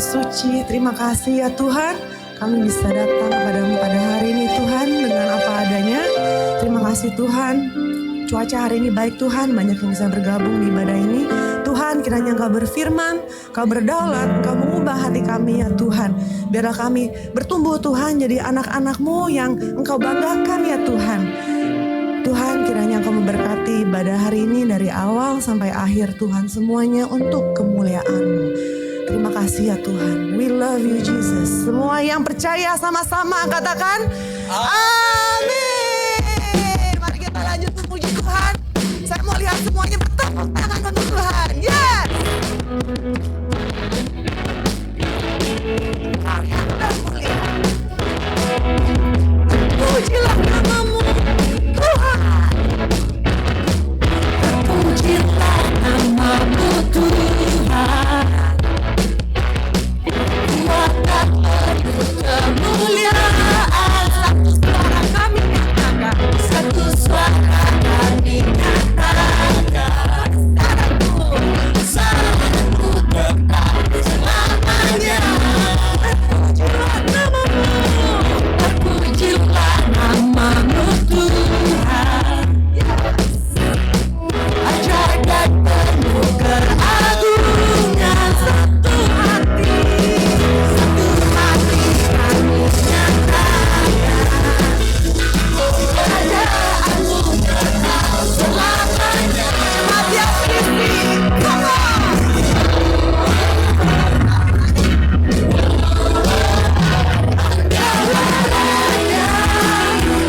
suci. Terima kasih ya Tuhan, kami bisa datang kepadamu pada hari ini Tuhan dengan apa adanya. Terima kasih Tuhan, cuaca hari ini baik Tuhan, banyak yang bisa bergabung di ibadah ini. Tuhan, kiranya Engkau berfirman, Engkau berdaulat, Engkau mengubah hati kami ya Tuhan. Biarlah kami bertumbuh Tuhan jadi anak-anak-Mu yang Engkau banggakan ya Tuhan. Tuhan, kiranya Engkau memberkati ibadah hari ini dari awal sampai akhir Tuhan, semuanya untuk kemuliaan-Mu. Terima kasih ya Tuhan. We love you Jesus. Semua yang percaya sama-sama katakan amin. Mari kita lanjut memuji Tuhan. Saya mau lihat semuanya bertepuk tangan untuk Tuhan. Yes. Pujilah namamu Tuhan. Pujilah namamu Tuhan. Kuatkan penuh kemuliaan. Satu suara kami nyatakan. Satu suara kami nyatakan. Kesalahanku tetap selamanya. Terpujilah namamu. Terpujilah namamu Tuhan. Ajaib dan penuh keagungan. Satu hati kami nyatakan. Kerajaanmu tetap selamanya. Mati Kristi, come on.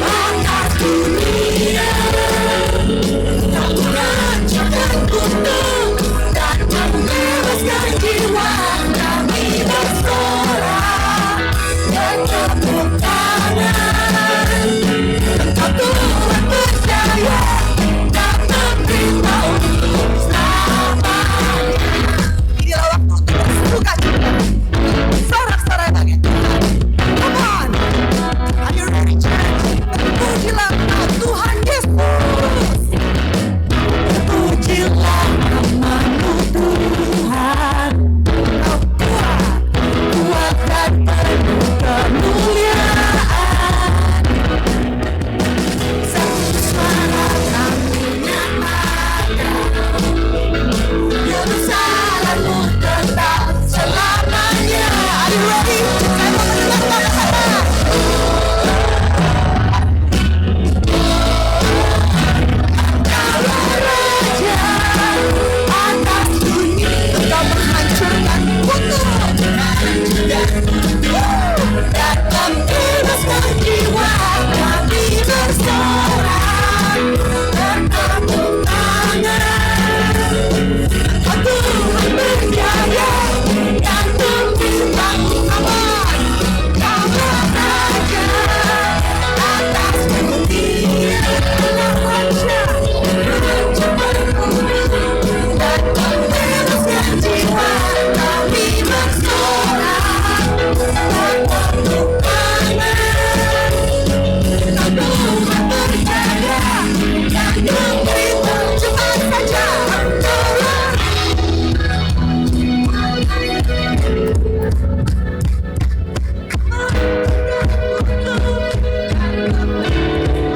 Atas dunia, kau merancangkan untung dan membebaskan jiwa kami bersorak dan tepuk tangan. Engkau Tuhan percaya dan memberitahu untuk selamanya. Inilah waktu untuk bersuka cita. Sorak-sorai bagi Tuhan. Come on. Are you ready, church? Pujilah Tuhan Yesus. Pujilah namamu Tuhan. Kau kuat, kuat dan penuh kemuliaan. Satu suara kami nyatakan. Yerusalemmu tetap selamanya. Are you ready? Saya mau mendengar kata-kata. Raja atas dunia, Engkau menghancurkan kutub dan membebaskan jiwa kami bersorak bertepuk tangan. Engkau Tuhan berjaya dan membintang aman. Kau Raja atas dunia, Raja dan membebaskan jiwa kami bersorak bertepuk tangan. Engkau Tuhan berjaya dan membintang cepat saja.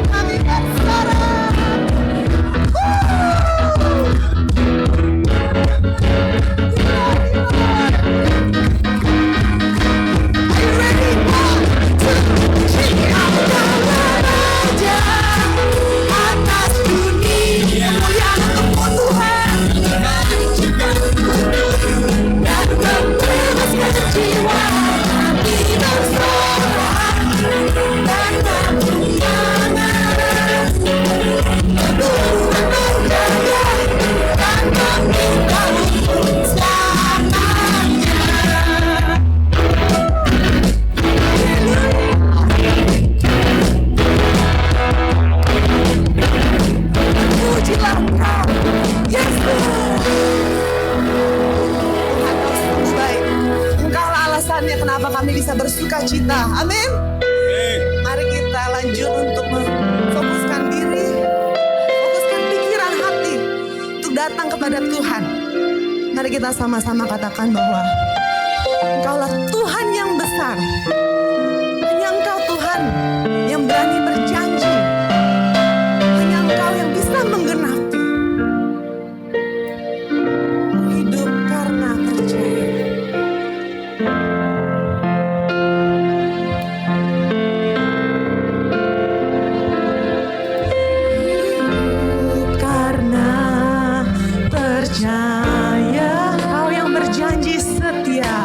Kami bersorak. Are you ready? 1, 2, 3. Raja atas dunia, kemuliaan untukmu Tuhan. Dan membebaskan jiwa kami bersorak dan tepuk tangan. Tuhan berjaya dan memberitahu selamanya. Pujilah Engkau, Yesus. Tuhan, Kau sungguh baik. Engkaulah alasannya kenapa kami bisa bersuka cita. Amin. Mari kita lanjut untuk memfokuskan diri, fokuskan pikiran hati untuk datang kepada Tuhan. Mari kita sama-sama katakan bahwa Engkaulah Tuhan yang besar. Hanya Engkau Tuhan yang berani berjanji. Hanya Engkau yang bisa menggenapi. Hidup karena percaya. Hidup karena percaya. Kau yang berjanji setia.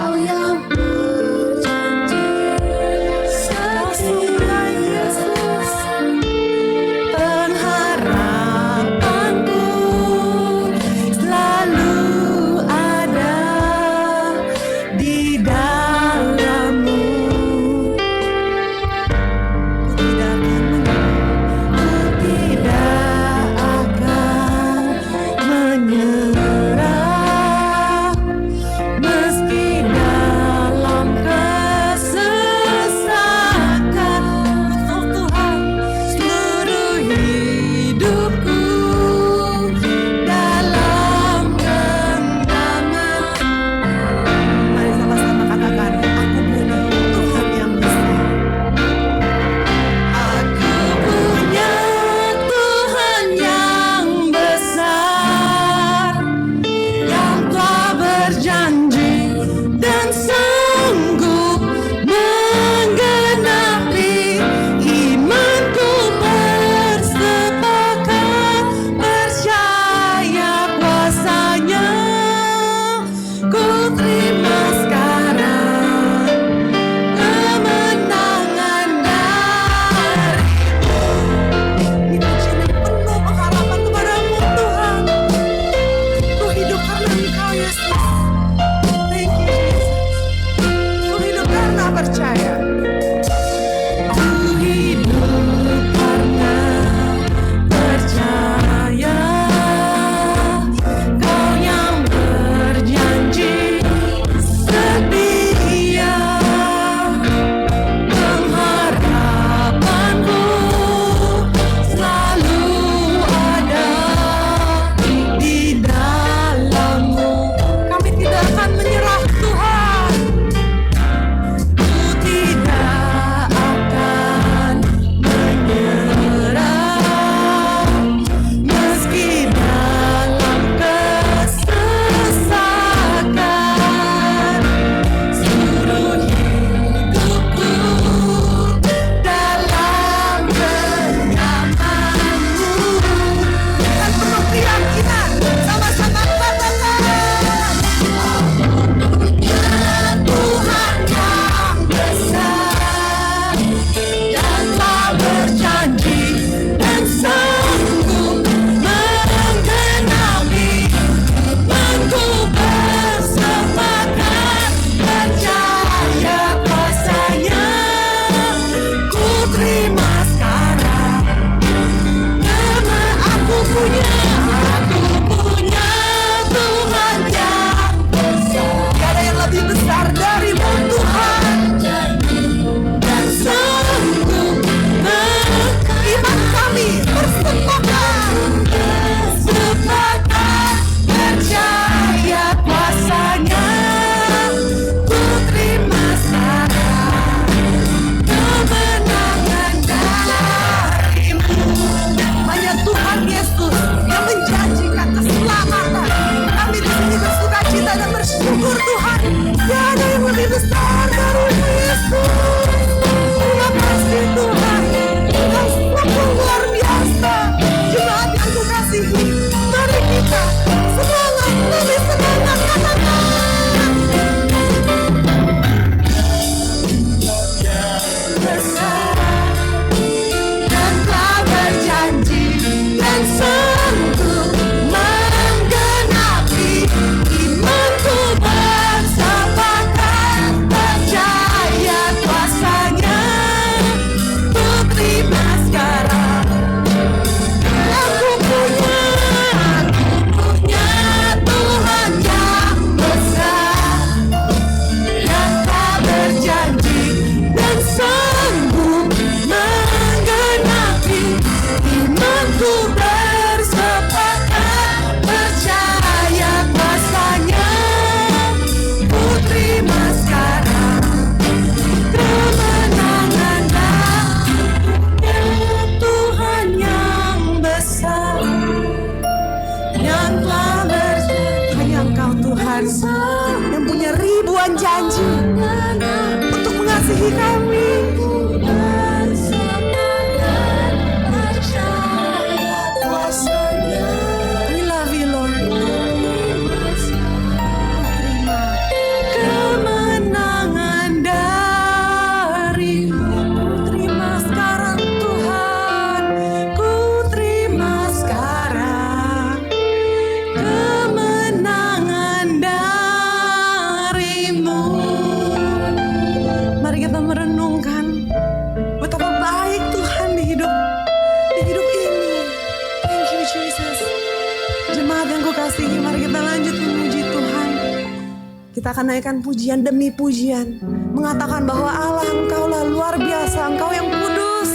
Kita akan naikkan pujian demi pujian. Mengatakan bahwa Allah Engkaulah luar biasa, Engkau yang kudus.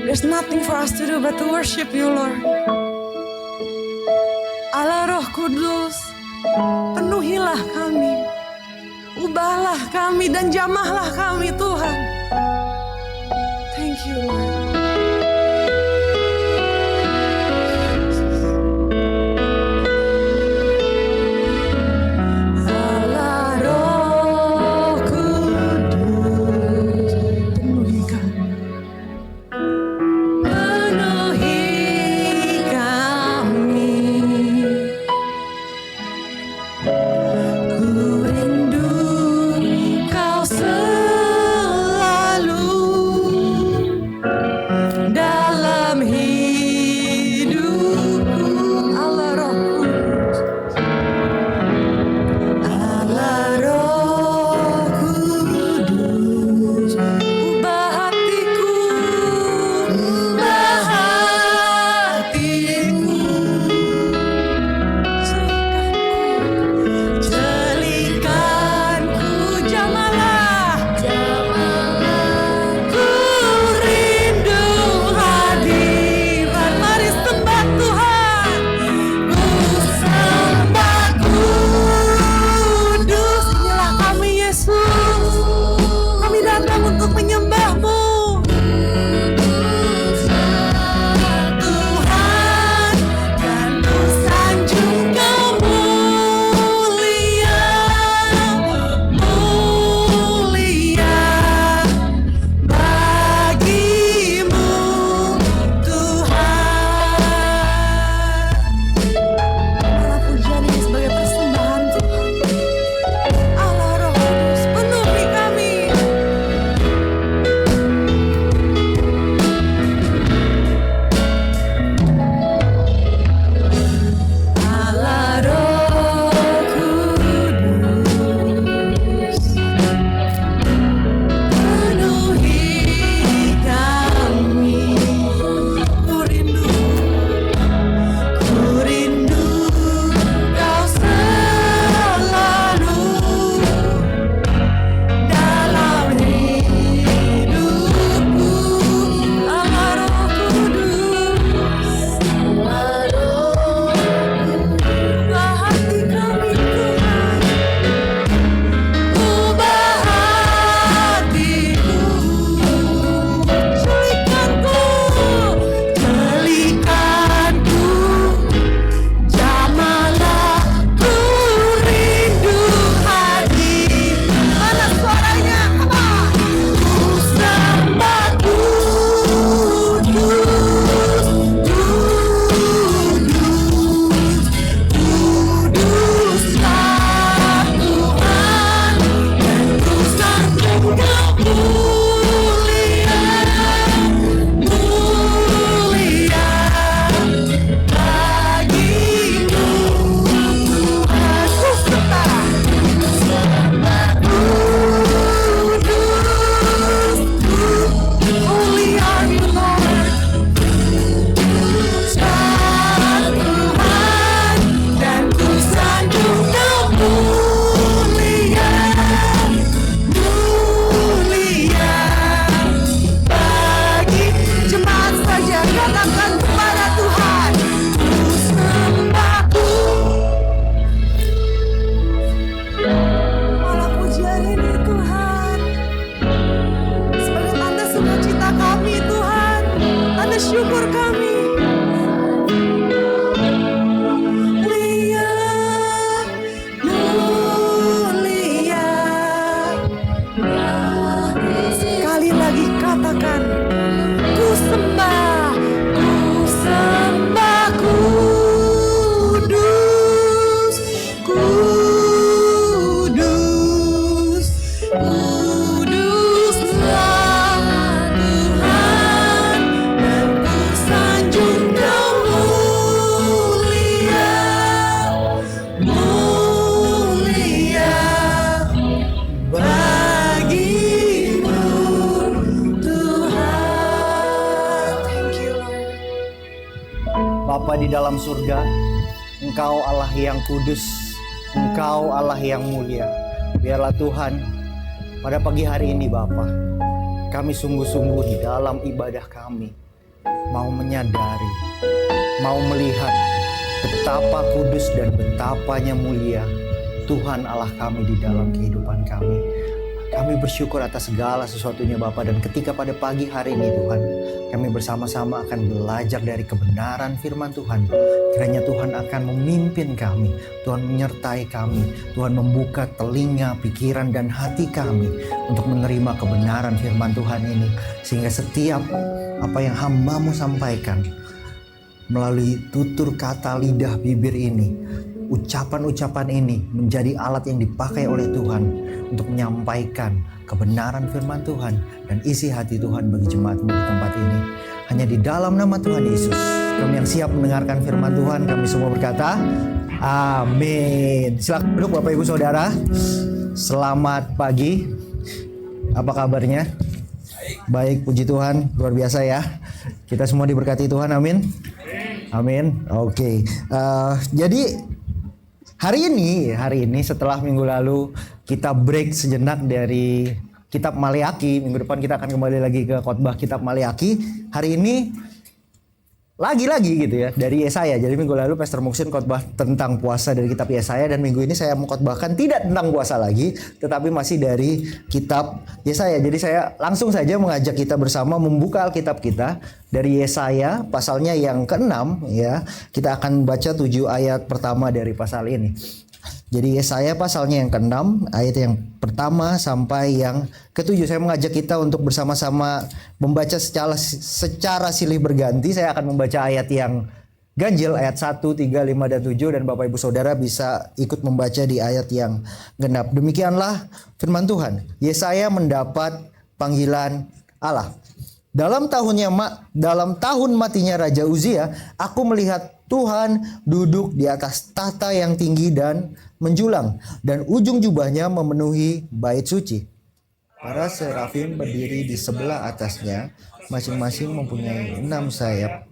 There's nothing for us to do but to worship you, Lord. Allah Roh Kudus, penuhilah kami. Ubahlah kami dan jamahlah kami, Tuhan. Thank you, Lord. Bapa di dalam surga, Engkau Allah yang kudus, Engkau Allah yang mulia. Biarlah Tuhan, pada pagi hari ini Bapa, kami sungguh-sungguh di dalam ibadah kami mau menyadari, mau melihat betapa kudus dan betapanya mulia Tuhan Allah kami di dalam kehidupan kami. Kami bersyukur atas segala sesuatunya Bapa, dan ketika pada pagi hari ini Tuhan, kami bersama-sama akan belajar dari kebenaran firman Tuhan. Kiranya Tuhan akan memimpin kami, Tuhan menyertai kami, Tuhan membuka telinga, pikiran dan hati kami untuk menerima kebenaran firman Tuhan ini. Sehingga setiap apa yang hamba-Mu sampaikan melalui tutur kata lidah bibir ini, ucapan-ucapan ini menjadi alat yang dipakai oleh Tuhan untuk menyampaikan kebenaran firman Tuhan dan isi hati Tuhan bagi jemaat-Mu di tempat ini. Hanya di dalam nama Tuhan Yesus, kami yang siap mendengarkan firman Tuhan, kami semua berkata, amin. Silakan duduk Bapak Ibu Saudara. Selamat pagi. Apa kabarnya? Baik, puji Tuhan, luar biasa ya. Kita semua diberkati Tuhan, amin. Amin. Oke. Jadi hari ini setelah minggu lalu kita break sejenak dari kitab Maleakhi, minggu depan kita akan kembali lagi ke khotbah kitab Maleakhi. Hari ini lagi-lagi gitu ya dari Yesaya. Jadi minggu lalu Pastor Muksin khotbah tentang puasa dari kitab Yesaya, dan minggu ini saya mau khotbahkan tidak tentang puasa lagi, tetapi masih dari kitab Yesaya. Jadi saya langsung saja mengajak kita bersama membuka Alkitab kita dari Yesaya pasalnya yang ke-6 ya. Kita akan baca 7 ayat pertama dari pasal ini. Jadi Yesaya pasalnya yang ke-6 ayat yang pertama sampai yang ke-7. Saya mengajak kita untuk bersama-sama membaca secara silih berganti. Saya akan membaca ayat yang ganjil, ayat 1, 3, 5, dan 7, dan Bapak Ibu Saudara bisa ikut membaca di ayat yang genap. Demikianlah firman Tuhan. Yesaya mendapat panggilan Allah. Dalam tahun matinya Raja Uzia, aku melihat Tuhan duduk di atas tahta yang tinggi dan menjulang, dan ujung jubahnya memenuhi bait suci. Para serafim berdiri di sebelah atasnya, masing-masing mempunyai 6 sayap.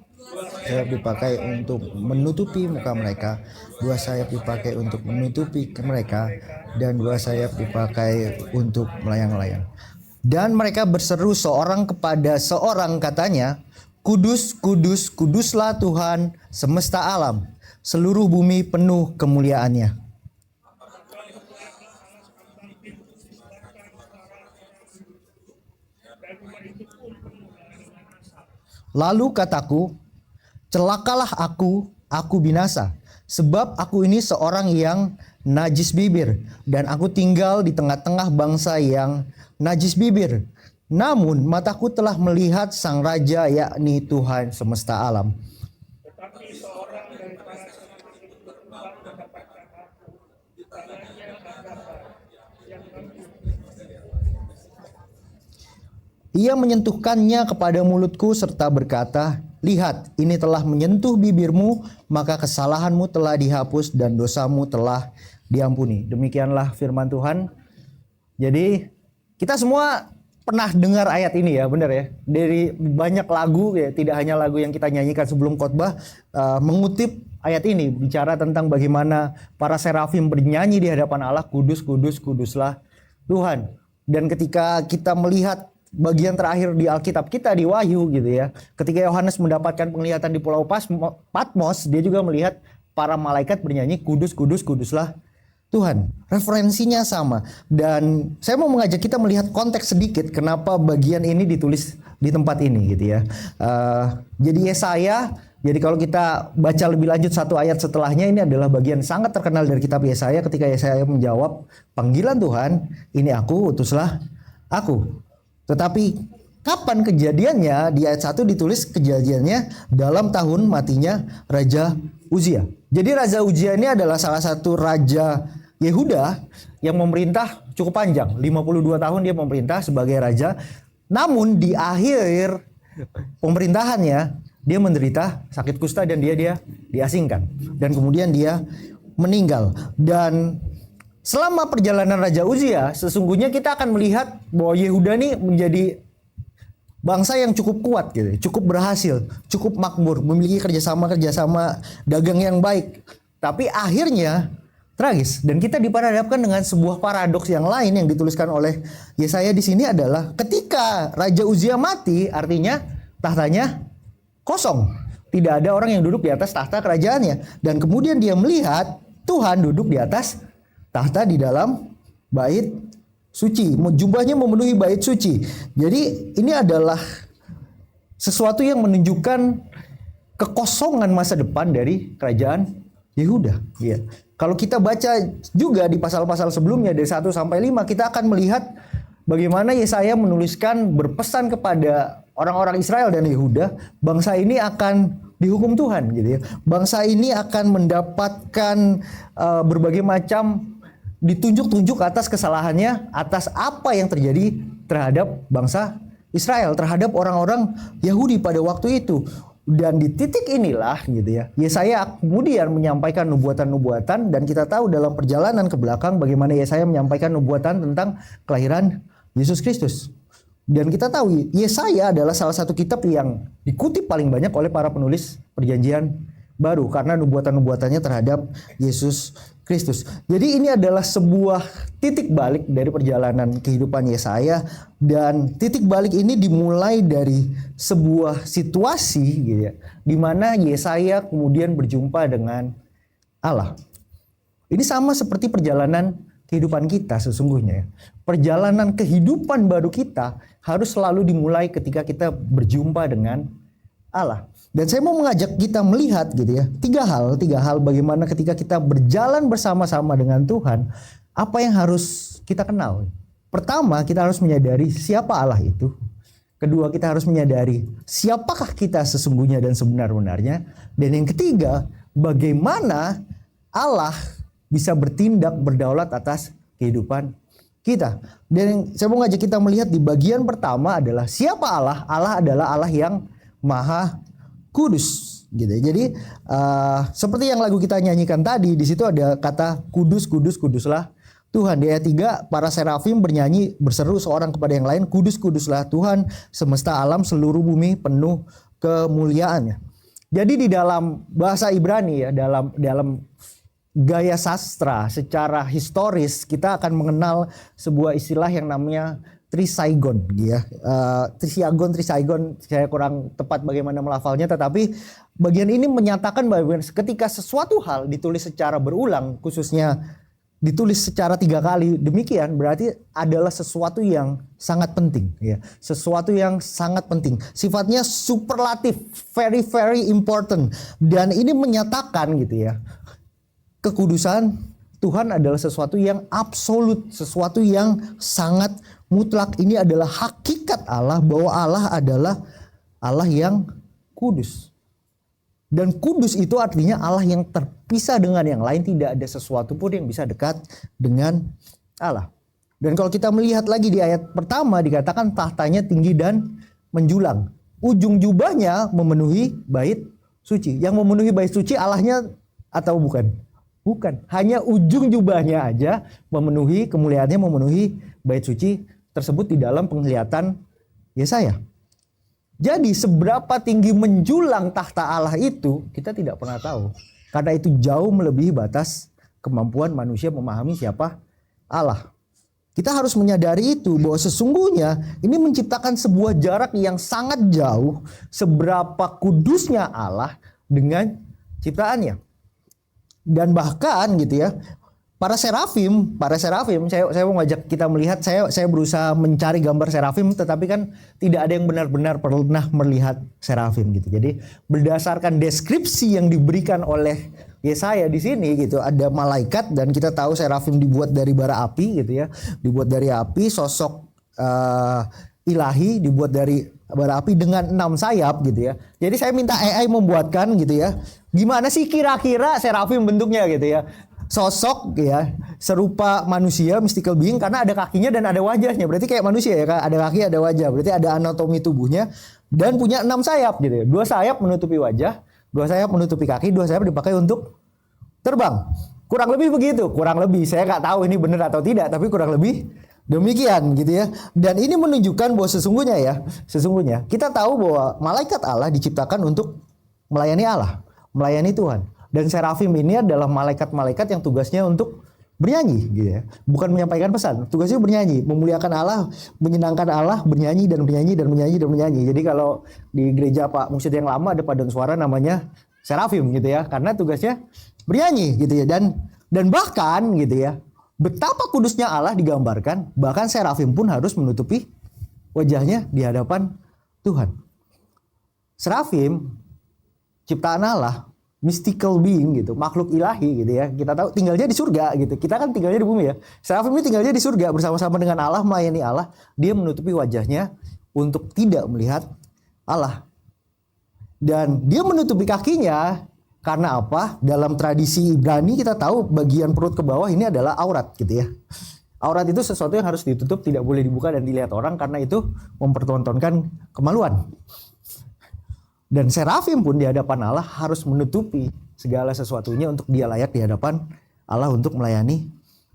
Sayap dipakai untuk menutupi muka mereka, 2 sayap dipakai untuk menutupi mereka, dan 2 sayap dipakai untuk melayang-layang. Dan mereka berseru seorang kepada seorang, katanya, Kudus, kudus, kuduslah Tuhan semesta alam, seluruh bumi penuh kemuliaannya. Lalu kataku, celakalah aku binasa, sebab aku ini seorang yang najis bibir, dan aku tinggal di tengah-tengah bangsa yang najis bibir. Namun mataku telah melihat Sang Raja, yakni Tuhan semesta alam. Tetapi seorang dari para serafim itu terbang mendapatkan aku. Di tangannya ada yang Ia menyentuhkannya kepada mulutku serta berkata, lihat, ini telah menyentuh bibirmu, maka kesalahanmu telah dihapus dan dosamu telah diampuni. Demikianlah firman Tuhan. Jadi kita semua pernah dengar ayat ini ya, benar ya. Dari banyak lagu ya, tidak hanya lagu yang kita nyanyikan sebelum khotbah, mengutip ayat ini bicara tentang bagaimana para serafim bernyanyi di hadapan Allah, kudus, kudus, kuduslah Tuhan. Dan ketika kita melihat bagian terakhir di Alkitab kita di Wahyu gitu ya, ketika Yohanes mendapatkan penglihatan di Pulau Patmos, dia juga melihat para malaikat bernyanyi, kudus, kudus, kuduslah Tuhan. Referensinya sama. Dan saya mau mengajak kita melihat konteks sedikit kenapa bagian ini ditulis di tempat ini gitu ya. Jadi Yesaya, jadi kalau kita baca lebih lanjut satu ayat setelahnya, ini adalah bagian sangat terkenal dari kitab Yesaya ketika Yesaya menjawab panggilan Tuhan, ini aku, utuslah aku. Tetapi kapan kejadiannya? Di ayat 1 ditulis kejadiannya dalam tahun matinya Raja Uzia. Jadi Raja Uzia ini adalah salah satu raja Yehuda yang memerintah cukup panjang. 52 tahun dia memerintah sebagai raja. Namun di akhir pemerintahannya dia menderita sakit kusta dan dia diasingkan. Dan kemudian dia meninggal. Dan selama perjalanan Raja Uzia, sesungguhnya kita akan melihat bahwa Yehuda ini menjadi bangsa yang cukup kuat gitu, cukup berhasil, cukup makmur, memiliki kerjasama dagang yang baik. Tapi akhirnya tragis. Dan kita diperhadapkan dengan sebuah paradoks yang lain yang dituliskan oleh Yesaya di sini adalah ketika Raja Uzia mati, artinya tahtanya kosong. Tidak ada orang yang duduk di atas tahta kerajaannya. Dan kemudian dia melihat Tuhan duduk di atas tahta di dalam bait suci. Jubahnya memenuhi bait suci. Jadi ini adalah sesuatu yang menunjukkan kekosongan masa depan dari kerajaan Yehuda. Ya. Kalau kita baca juga di pasal-pasal sebelumnya dari 1 sampai 5, kita akan melihat bagaimana Yesaya menuliskan berpesan kepada orang-orang Israel dan Yehuda, bangsa ini akan dihukum Tuhan gitu ya. Bangsa ini akan mendapatkan berbagai macam ditunjuk-tunjuk atas kesalahannya, atas apa yang terjadi terhadap bangsa Israel, terhadap orang-orang Yahudi pada waktu itu. Dan di titik inilah gitu ya, Yesaya kemudian menyampaikan nubuatan-nubuatan, dan kita tahu dalam perjalanan ke belakang bagaimana Yesaya menyampaikan nubuatan tentang kelahiran Yesus Kristus. Dan kita tahu Yesaya adalah salah satu kitab yang dikutip paling banyak oleh para penulis Perjanjian Baru karena nubuatan-nubuatannya terhadap Yesus Kristus. Jadi ini adalah sebuah titik balik dari perjalanan kehidupan Yesaya, dan titik balik ini dimulai dari sebuah situasi gitu ya, di mana Yesaya kemudian berjumpa dengan Allah. Ini sama seperti perjalanan kehidupan kita sesungguhnya ya. Perjalanan kehidupan baru kita harus selalu dimulai ketika kita berjumpa dengan Allah. Dan saya mau mengajak kita melihat gitu ya, tiga hal bagaimana ketika kita berjalan bersama-sama dengan Tuhan, apa yang harus kita kenal. Pertama, kita harus menyadari siapa Allah itu. Kedua, kita harus menyadari siapakah kita sesungguhnya dan sebenar-benarnya. Dan yang ketiga, bagaimana Allah bisa bertindak berdaulat atas kehidupan kita. Dan saya mau ngajak kita melihat di bagian pertama adalah siapa Allah. Allah adalah Allah yang Maha Kudus gitu. Jadi seperti yang lagu kita nyanyikan tadi, di situ ada kata kudus, kudus, kuduslah Tuhan. Di ayat 3, para serafim bernyanyi berseru seorang kepada yang lain, kudus, kuduslah Tuhan semesta alam, seluruh bumi penuh kemuliaannya. Jadi di dalam bahasa Ibrani ya, dalam gaya sastra secara historis, kita akan mengenal sebuah istilah yang namanya Trisaigon ya. Trisaigon saya kurang tepat bagaimana melafalnya, tetapi bagian ini menyatakan bahwa ketika sesuatu hal ditulis secara berulang, khususnya ditulis secara 3 kali demikian, berarti adalah sesuatu yang sangat penting ya. Sesuatu yang sangat penting, sifatnya superlatif, very very important, dan ini menyatakan gitu ya, kekudusan Tuhan adalah sesuatu yang absolut, sesuatu yang sangat mutlak. Ini adalah hakikat Allah, bahwa Allah adalah Allah yang kudus. Dan kudus itu artinya Allah yang terpisah dengan yang lain, tidak ada sesuatu pun yang bisa dekat dengan Allah. Dan kalau kita melihat lagi di ayat pertama, dikatakan tahtanya tinggi dan menjulang. Ujung jubahnya memenuhi bait suci. Yang memenuhi bait suci Allahnya atau bukan? Bukan, hanya ujung jubahnya aja memenuhi, kemuliaannya memenuhi bait suci tersebut di dalam penglihatan Yesaya. Jadi seberapa tinggi menjulang tahta Allah itu kita tidak pernah tahu. Karena itu jauh melebihi batas kemampuan manusia memahami siapa Allah. Kita harus menyadari itu, bahwa sesungguhnya ini menciptakan sebuah jarak yang sangat jauh seberapa kudusnya Allah dengan ciptaannya. Dan bahkan gitu ya, para serafim, saya mau ngajak kita melihat, saya berusaha mencari gambar serafim, tetapi kan tidak ada yang benar-benar pernah melihat serafim gitu. Jadi berdasarkan deskripsi yang diberikan oleh Yesaya di sini gitu, ada malaikat, dan kita tahu serafim dibuat dari bara api gitu ya, dibuat dari api, sosok ilahi dibuat dari bara api dengan 6 sayap gitu ya. Jadi saya minta AI membuatkan gitu ya, gimana sih kira-kira serafim bentuknya gitu ya. Sosok ya serupa manusia, mystical being, karena ada kakinya dan ada wajahnya. Berarti kayak manusia ya, ada kaki ada wajah. Berarti ada anatomi tubuhnya, dan punya 6 sayap gitu ya. 2 sayap menutupi wajah, 2 sayap menutupi kaki, 2 sayap dipakai untuk terbang. Kurang lebih begitu, kurang lebih. Saya nggak tahu ini benar atau tidak, tapi kurang lebih demikian gitu ya. Dan ini menunjukkan bahwa sesungguhnya kita tahu bahwa malaikat Allah diciptakan untuk melayani Allah, melayani Tuhan. Dan serafim ini adalah malaikat-malaikat yang tugasnya untuk bernyanyi gitu ya. Bukan menyampaikan pesan, tugasnya bernyanyi, memuliakan Allah, menyenangkan Allah, bernyanyi dan bernyanyi dan bernyanyi dan bernyanyi. Jadi kalau di gereja Pak Mursyid yang lama ada paduan suara namanya serafim gitu ya, karena tugasnya bernyanyi gitu ya. Dan bahkan gitu ya, betapa kudusnya Allah digambarkan, bahkan serafim pun harus menutupi wajahnya di hadapan Tuhan. Serafim ciptaan Allah, mystical being gitu, makhluk ilahi gitu ya. Kita tahu tinggalnya di surga gitu. Kita kan tinggalnya di bumi ya. Serafim ini tinggalnya di surga bersama-sama dengan Allah, melayani Allah. Dia menutupi wajahnya untuk tidak melihat Allah. Dan dia menutupi kakinya karena apa? Dalam tradisi Ibrani kita tahu bagian perut ke bawah ini adalah aurat gitu ya. Aurat itu sesuatu yang harus ditutup, tidak boleh dibuka dan dilihat orang karena itu mempertontonkan kemaluan. Dan serafim pun di hadapan Allah harus menutupi segala sesuatunya untuk dia layak di hadapan Allah untuk melayani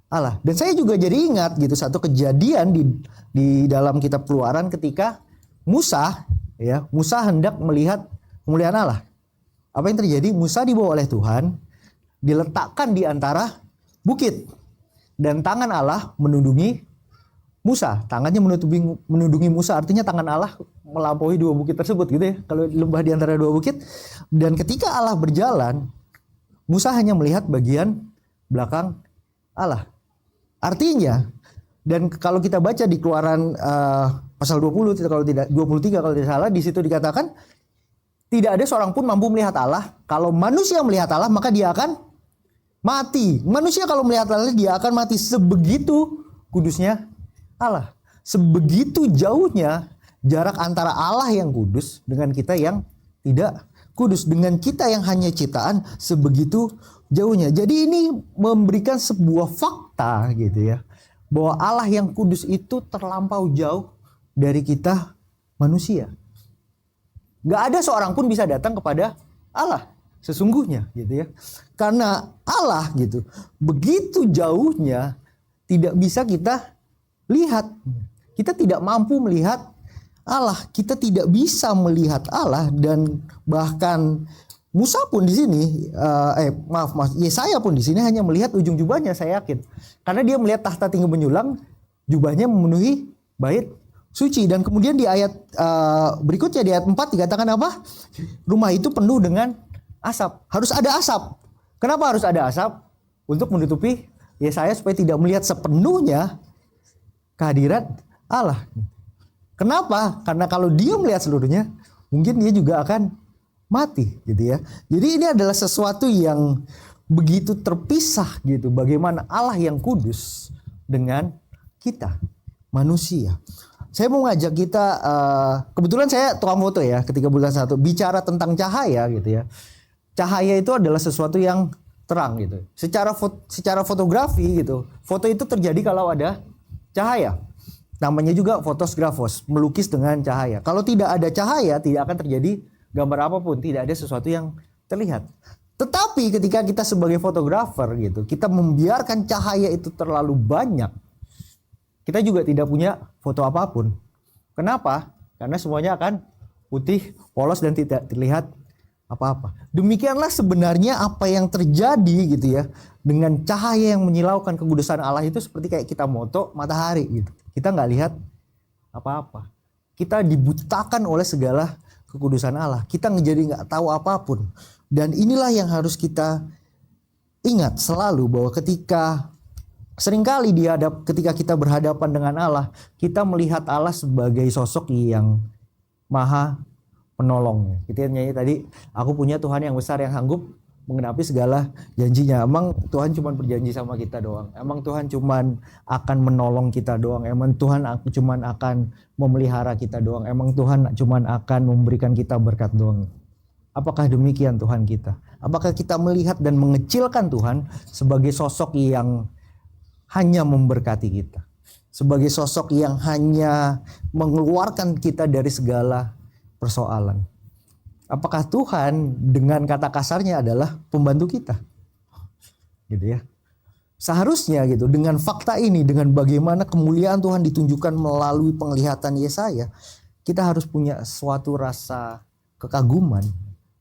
Allah. Dan saya juga jadi ingat gitu satu kejadian di dalam kitab Keluaran ketika Musa hendak melihat kemuliaan Allah. Apa yang terjadi? Musa dibawa oleh Tuhan, diletakkan di antara bukit, dan tangan Allah menundungi Musa. Tangannya menundungi Musa, artinya tangan Allah melampaui dua bukit tersebut gitu ya. Kalau lembah di antara dua bukit. Dan ketika Allah berjalan, Musa hanya melihat bagian belakang Allah. Artinya, dan kalau kita baca di Keluaran pasal 20 kalau tidak 23 kalau tidak salah, di situ dikatakan tidak ada seorang pun mampu melihat Allah. Kalau manusia melihat Allah maka dia akan mati. Manusia kalau melihat Allah dia akan mati. Sebegitu kudusnya Allah. Sebegitu jauhnya jarak antara Allah yang kudus dengan kita yang tidak kudus. Dengan kita yang hanya ciptaan, sebegitu jauhnya. Jadi ini memberikan sebuah fakta gitu ya, bahwa Allah yang kudus itu terlampau jauh dari kita manusia. Gak ada seorang pun bisa datang kepada Allah sesungguhnya gitu ya. Karena Allah gitu begitu jauhnya, tidak bisa kita lihat. Kita tidak mampu melihat Allah, kita tidak bisa melihat Allah. Dan bahkan Musa pun di sini, Yesaya pun di sini hanya melihat ujung jubahnya, saya yakin. Karena dia melihat tahta tinggi menjulang, jubahnya memenuhi bait suci. Dan kemudian di ayat berikutnya, di ayat 4 dikatakan apa? Rumah itu penuh dengan asap. Harus ada asap. Kenapa harus ada asap? Untuk menutupi Yesaya supaya tidak melihat sepenuhnya kehadirat Allah. Kenapa? Karena kalau dia melihat seluruhnya, mungkin dia juga akan mati gitu ya. Jadi ini adalah sesuatu yang begitu terpisah gitu. Bagaimana Allah yang kudus dengan kita manusia. Saya mau ngajak kita, kebetulan saya tukang foto ya, ketika bulan 1 bicara tentang cahaya gitu ya. Cahaya itu adalah sesuatu yang terang gitu. Secara fotografi gitu, foto itu terjadi kalau ada cahaya. Namanya juga fotosgrafos, melukis dengan cahaya. Kalau tidak ada cahaya, tidak akan terjadi gambar apapun, tidak ada sesuatu yang terlihat. Tetapi ketika kita sebagai fotografer gitu, kita membiarkan cahaya itu terlalu banyak, kita juga tidak punya foto apapun. Kenapa? Karena semuanya akan putih, polos dan tidak terlihat apa-apa. Demikianlah sebenarnya apa yang terjadi gitu ya dengan cahaya yang menyilaukan kekudusan Allah itu, seperti kayak kita moto matahari gitu. Kita nggak lihat apa-apa. Kita dibutakan oleh segala kekudusan Allah. Kita jadi nggak tahu apapun. Dan inilah yang harus kita ingat selalu, bahwa ketika seringkali ketika kita berhadapan dengan Allah, kita melihat Allah sebagai sosok yang maha penolong. Kita nyanyi tadi, aku punya Tuhan yang besar yang sanggup menggenapi segala janjinya. Emang Tuhan cuma berjanji sama kita doang? Emang Tuhan cuma akan menolong kita doang? Emang Tuhan cuma akan memelihara kita doang? Emang Tuhan cuma akan memberikan kita berkat doang? Apakah demikian Tuhan kita? Apakah kita melihat dan mengecilkan Tuhan sebagai sosok yang hanya memberkati kita? Sebagai sosok yang hanya mengeluarkan kita dari segala persoalan? Apakah Tuhan dengan kata kasarnya adalah pembantu kita? Gitu ya. Seharusnya gitu, dengan fakta ini, dengan bagaimana kemuliaan Tuhan ditunjukkan melalui penglihatan Yesaya, kita harus punya suatu rasa kekaguman,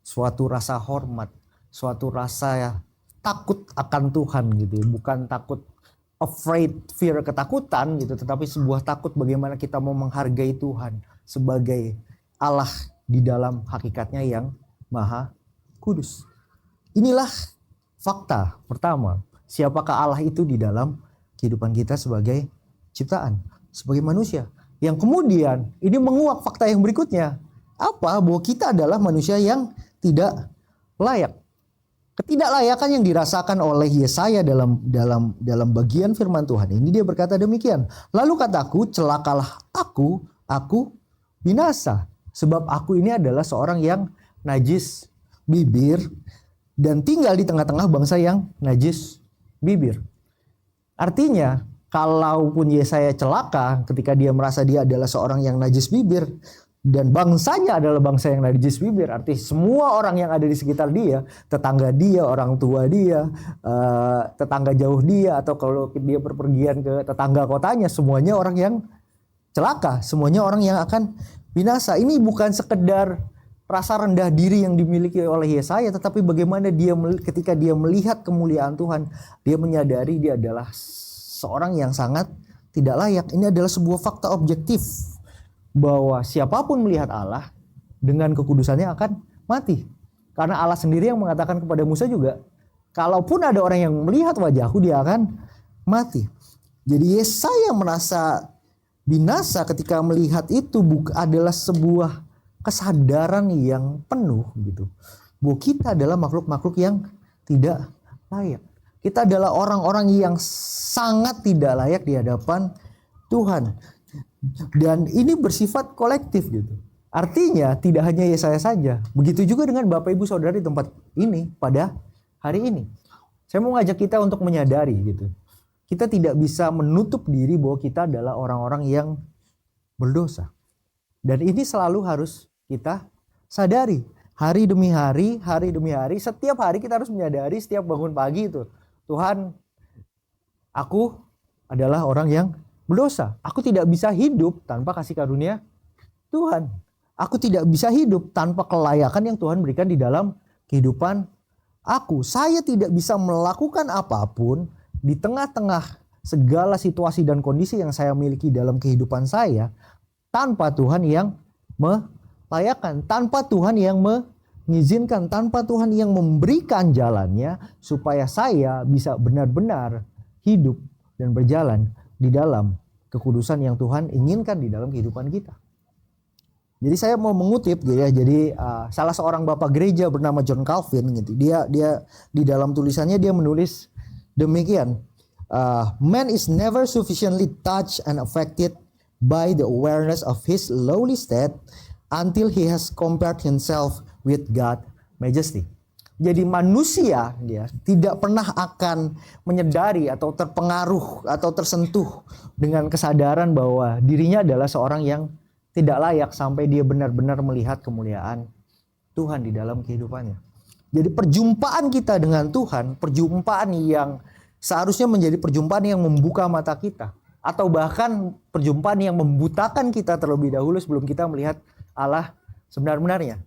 suatu rasa hormat, suatu rasa takut akan Tuhan gitu ya. Bukan takut afraid, fear, ketakutan gitu, tetapi sebuah takut bagaimana kita mau menghargai Tuhan sebagai Allah di dalam hakikatnya yang maha kudus. Inilah fakta pertama, siapakah Allah itu di dalam kehidupan kita sebagai ciptaan, sebagai manusia. Yang kemudian ini menguak fakta yang berikutnya. Apa? Bahwa kita adalah manusia yang tidak layak. Ketidaklayakan yang dirasakan oleh Yesaya dalam bagian firman Tuhan ini, dia berkata demikian. Lalu kataku, celakalah aku binasa. Sebab aku ini adalah seorang yang najis bibir dan tinggal di tengah-tengah bangsa yang najis bibir. Artinya, kalaupun Yesaya celaka ketika dia merasa dia adalah seorang yang najis bibir, dan bangsanya adalah bangsa yang najis bibir, artinya semua orang yang ada di sekitar dia, tetangga dia, orang tua dia, tetangga jauh dia, atau kalau dia berpergian ke tetangga kotanya, semuanya orang yang celaka, semuanya orang yang akan binasa. Ini bukan sekedar rasa rendah diri yang dimiliki oleh Yesaya, tetapi bagaimana dia ketika dia melihat kemuliaan Tuhan, dia menyadari dia adalah seorang yang sangat tidak layak. Ini adalah sebuah fakta objektif bahwa siapapun melihat Allah dengan kekudusannya akan mati. Karena Allah sendiri yang mengatakan kepada Musa juga, kalaupun ada orang yang melihat wajahku, dia akan mati. Jadi Yesaya merasa binasa ketika melihat itu adalah sebuah kesadaran yang penuh gitu. Bahwa kita adalah makhluk-makhluk yang tidak layak. Kita adalah orang-orang yang sangat tidak layak di hadapan Tuhan. Dan ini bersifat kolektif gitu. Artinya tidak hanya Yesaya saja. Begitu juga dengan Bapak Ibu Saudara di tempat ini pada hari ini. Saya mau ngajak kita untuk menyadari gitu. Kita tidak bisa menutup diri bahwa kita adalah orang-orang yang berdosa. Dan ini selalu harus kita sadari. Hari demi hari, setiap hari kita harus menyadari setiap bangun pagi itu. Tuhan, aku adalah orang yang berdosa. Aku tidak bisa hidup tanpa kasih karunia Tuhan. Aku tidak bisa hidup tanpa kelayakan yang Tuhan berikan di dalam kehidupan aku. Saya tidak bisa melakukan apapun di tengah-tengah segala situasi dan kondisi yang saya miliki dalam kehidupan saya tanpa Tuhan yang melayakan, tanpa Tuhan yang mengizinkan, tanpa Tuhan yang memberikan jalannya supaya saya bisa benar-benar hidup dan berjalan di dalam kekudusan yang Tuhan inginkan di dalam kehidupan kita. Jadi saya mau mengutip gitu ya. Jadi salah seorang bapak gereja bernama John Calvin gitu. Dia di dalam tulisannya dia menulis demikian. Man is never sufficiently touched and affected by the awareness of his lowly state until he has compared himself with God majesty. Jadi manusia dia tidak pernah akan menyadari atau terpengaruh atau tersentuh dengan kesadaran bahwa dirinya adalah seorang yang tidak layak sampai dia benar-benar melihat kemuliaan Tuhan di dalam kehidupannya. Jadi perjumpaan kita dengan Tuhan, perjumpaan yang seharusnya menjadi perjumpaan yang membuka mata kita, atau bahkan perjumpaan yang membutakan kita terlebih dahulu sebelum kita melihat Allah sebenar-benarnya.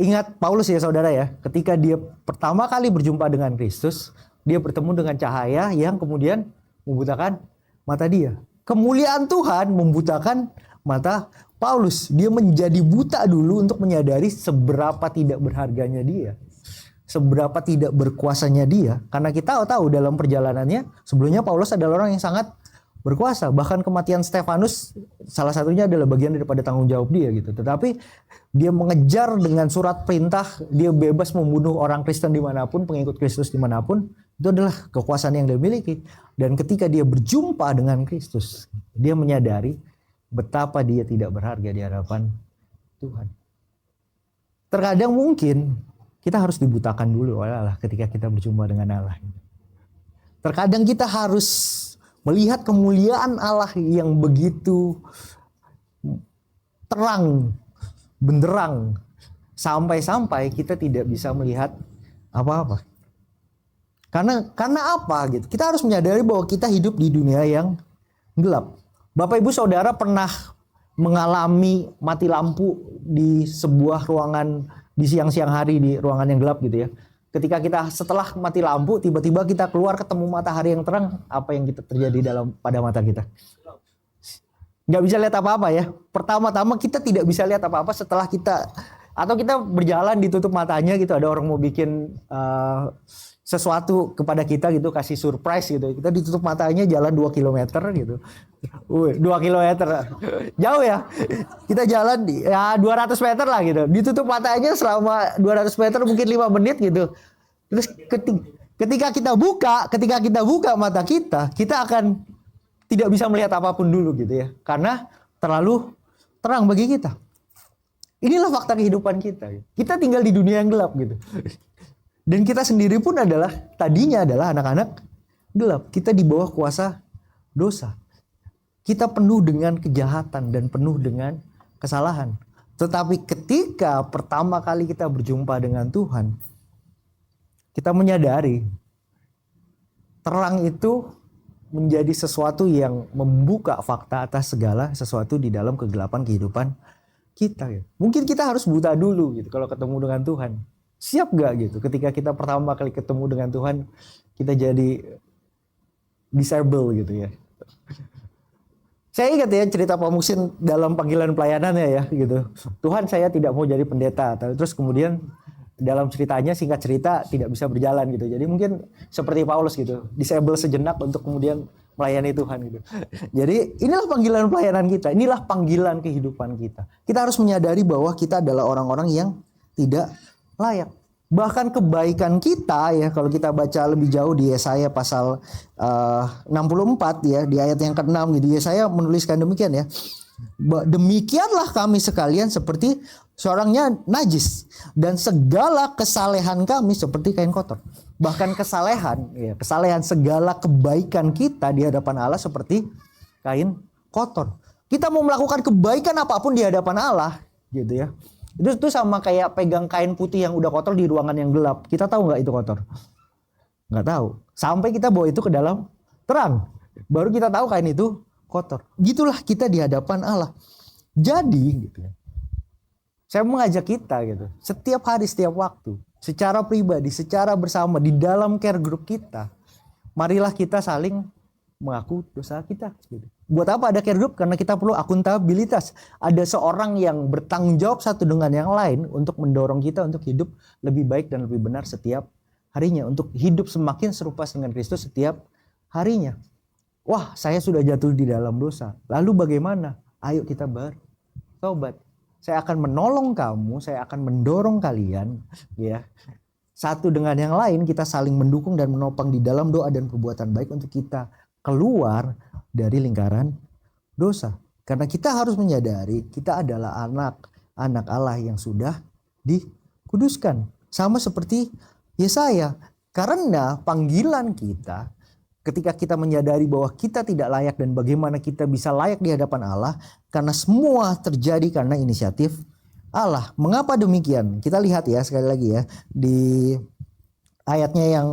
Ingat Paulus ya saudara ya, ketika dia pertama kali berjumpa dengan Kristus, dia bertemu dengan cahaya yang kemudian membutakan mata dia. Kemuliaan Tuhan membutakan mata Paulus. Dia menjadi buta dulu untuk menyadari seberapa tidak berharganya dia, seberapa tidak berkuasanya dia. Karena kita tahu dalam perjalanannya sebelumnya Paulus adalah orang yang sangat berkuasa. Bahkan kematian Stefanus salah satunya adalah bagian daripada tanggung jawab dia gitu. Tetapi dia mengejar dengan surat perintah, dia bebas membunuh orang Kristen dimanapun, pengikut Kristus dimanapun. Itu adalah kekuasaan yang dia miliki. Dan ketika dia berjumpa dengan Kristus, dia menyadari betapa dia tidak berharga di hadapan Tuhan. Terkadang mungkin kita harus dibutakan dulu oleh Allah ketika kita berjumpa dengan Allah. Terkadang kita harus melihat kemuliaan Allah yang begitu terang, benderang, sampai-sampai kita tidak bisa melihat apa-apa. Karena apa gitu? Kita harus menyadari bahwa kita hidup di dunia yang gelap. Bapak Ibu Saudara pernah mengalami mati lampu di sebuah ruangan di siang-siang hari di ruangan yang gelap gitu ya. Ketika kita setelah mati lampu, tiba-tiba kita keluar ketemu matahari yang terang, apa yang kita terjadi pada mata kita? Nggak bisa lihat apa-apa ya. Pertama-tama kita tidak bisa lihat apa-apa setelah kita, atau kita berjalan ditutup matanya gitu, ada orang mau bikin sesuatu kepada kita gitu, kasih surprise gitu. Kita ditutup matanya jalan 2 kilometer gitu. 2 kilometer. Jauh ya. Kita jalan ya 200 meter lah gitu. Ditutup matanya selama 200 meter mungkin 5 menit gitu. Terus ketika kita buka mata kita akan tidak bisa melihat apapun dulu gitu ya. Karena terlalu terang bagi kita. Inilah fakta kehidupan kita. Kita tinggal di dunia yang gelap gitu. Dan kita sendiri pun tadinya adalah anak-anak gelap. Kita di bawah kuasa dosa. Kita penuh dengan kejahatan dan penuh dengan kesalahan. Tetapi ketika pertama kali kita berjumpa dengan Tuhan, kita menyadari terang itu menjadi sesuatu yang membuka fakta atas segala sesuatu di dalam kegelapan kehidupan kita. Mungkin kita harus buta dulu gitu kalau ketemu dengan Tuhan. Siap gak gitu ketika kita pertama kali ketemu dengan Tuhan, kita jadi disable gitu ya. Saya ingat ya cerita Pak Muksin dalam panggilan pelayanannya ya gitu. Tuhan, saya tidak mau jadi pendeta. Terus kemudian dalam ceritanya, singkat cerita, tidak bisa berjalan gitu. Jadi mungkin seperti Paulus gitu, disable sejenak untuk kemudian melayani Tuhan gitu. Jadi inilah panggilan pelayanan kita, inilah panggilan kehidupan kita. Kita harus menyadari bahwa kita adalah orang-orang yang tidak layak. Bahkan kebaikan kita ya, kalau kita baca lebih jauh di Yesaya pasal 64 ya, di ayat yang ke-6 gitu, Yesaya menuliskan demikian ya. Demikianlah kami sekalian seperti seorangnya najis, dan segala kesalehan kami seperti kain kotor. Bahkan kesalehan segala kebaikan kita di hadapan Allah seperti kain kotor. Kita mau melakukan kebaikan apapun di hadapan Allah gitu ya. Itu sama kayak pegang kain putih yang udah kotor di ruangan yang gelap. Kita tahu nggak itu kotor? Nggak tahu. Sampai kita bawa itu ke dalam terang, baru kita tahu kain itu kotor. Gitulah kita di hadapan Allah. Jadi gitu ya, saya mengajak kita gitu, setiap hari, setiap waktu, secara pribadi, secara bersama di dalam care group kita, marilah kita saling mengaku dosa kita gitu. Buat apa ada care group? Karena kita perlu akuntabilitas. Ada seorang yang bertanggung jawab satu dengan yang lain untuk mendorong kita untuk hidup lebih baik dan lebih benar setiap harinya. Untuk hidup semakin serupa dengan Kristus setiap harinya. Wah, saya sudah jatuh di dalam dosa. Lalu bagaimana? Ayo kita bertobat. Saya akan menolong kamu, saya akan mendorong kalian ya. Satu dengan yang lain kita saling mendukung dan menopang di dalam doa dan perbuatan baik untuk kita keluar dari lingkaran dosa. Karena kita harus menyadari kita adalah anak Allah yang sudah dikuduskan. Sama seperti Yesaya. Karena panggilan kita, ketika kita menyadari bahwa kita tidak layak dan bagaimana kita bisa layak di hadapan Allah, karena semua terjadi karena inisiatif Allah. Mengapa demikian? Kita lihat ya sekali lagi ya di ayatnya yang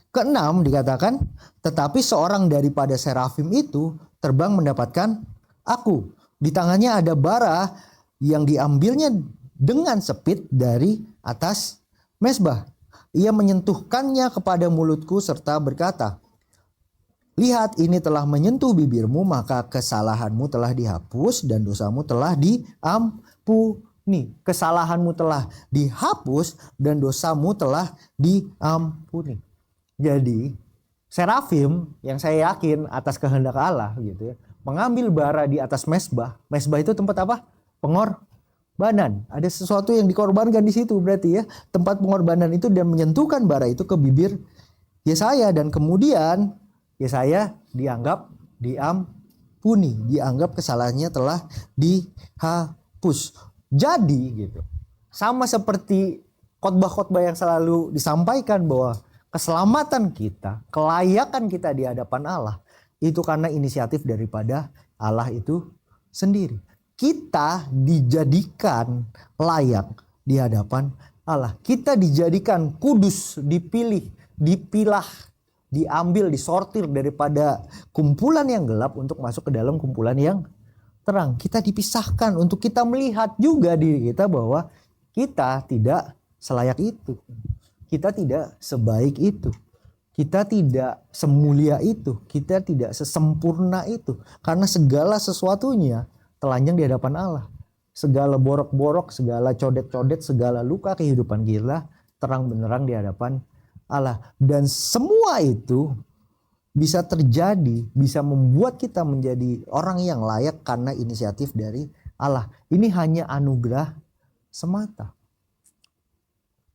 ke-6 dikatakan, tetapi seorang daripada serafim itu terbang mendapatkan aku. Di tangannya ada bara yang diambilnya dengan sepit dari atas mezbah. Ia menyentuhkannya kepada mulutku serta berkata, lihat, ini telah menyentuh bibirmu, maka kesalahanmu telah dihapus dan dosamu telah diampuni. Kesalahanmu telah dihapus dan dosamu telah diampuni. Jadi serafim yang saya yakin atas kehendak Allah gitu ya, mengambil bara di atas mezbah. Mezbah itu tempat apa? Pengorbanan. Ada sesuatu yang dikorbankan di situ berarti ya, tempat pengorbanan itu, dan menyentuhkan bara itu ke bibir Yesaya, dan kemudian Yesaya dianggap diampuni, dianggap kesalahannya telah dihapus. Jadi gitu, sama seperti khotbah-khotbah yang selalu disampaikan bahwa keselamatan kita, kelayakan kita di hadapan Allah itu karena inisiatif daripada Allah itu sendiri. Kita dijadikan layak di hadapan Allah. Kita dijadikan kudus, dipilih, dipilah, diambil, disortir daripada kumpulan yang gelap untuk masuk ke dalam kumpulan yang terang. Kita dipisahkan untuk kita melihat juga diri kita bahwa kita tidak selayak itu. kita tidak sebaik itu. Kita tidak semulia itu, kita tidak sesempurna itu. Karena segala sesuatunya telanjang di hadapan Allah. Segala borok-borok, segala codet-codet, segala luka kehidupan kita terang benderang di hadapan Allah. Dan semua itu bisa terjadi, bisa membuat kita menjadi orang yang layak karena inisiatif dari Allah. Ini hanya anugerah semata.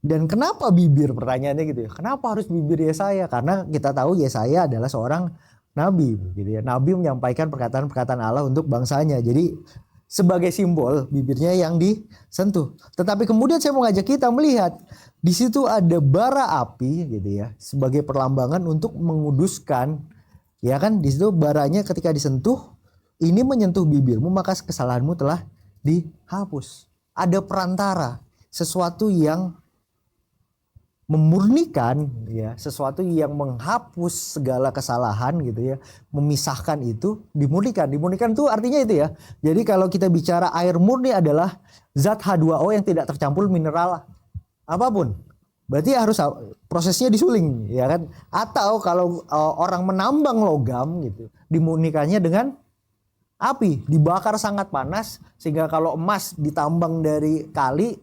Dan kenapa bibir, pertanyaannya gitu ya. Kenapa harus bibir Yesaya? Karena kita tahu Yesaya adalah seorang nabi gitu ya. Nabi menyampaikan perkataan-perkataan Allah untuk bangsanya. Jadi sebagai simbol bibirnya yang disentuh. Tetapi kemudian saya mau ngajak kita melihat di situ ada bara api gitu ya, sebagai perlambangan untuk menguduskan, ya kan, di situ baranya ketika disentuh, ini menyentuh bibirmu maka kesalahanmu telah dihapus. Ada perantara, sesuatu yang memurnikan ya, sesuatu yang menghapus segala kesalahan gitu ya, memisahkan itu, dimurnikan. Dimurnikan itu artinya itu ya. Jadi kalau kita bicara air murni adalah zat H2O yang tidak tercampur mineral apapun. Berarti harus prosesnya disuling ya kan. Atau kalau orang menambang logam gitu, dimurnikannya dengan api, dibakar sangat panas sehingga kalau emas ditambang dari kali,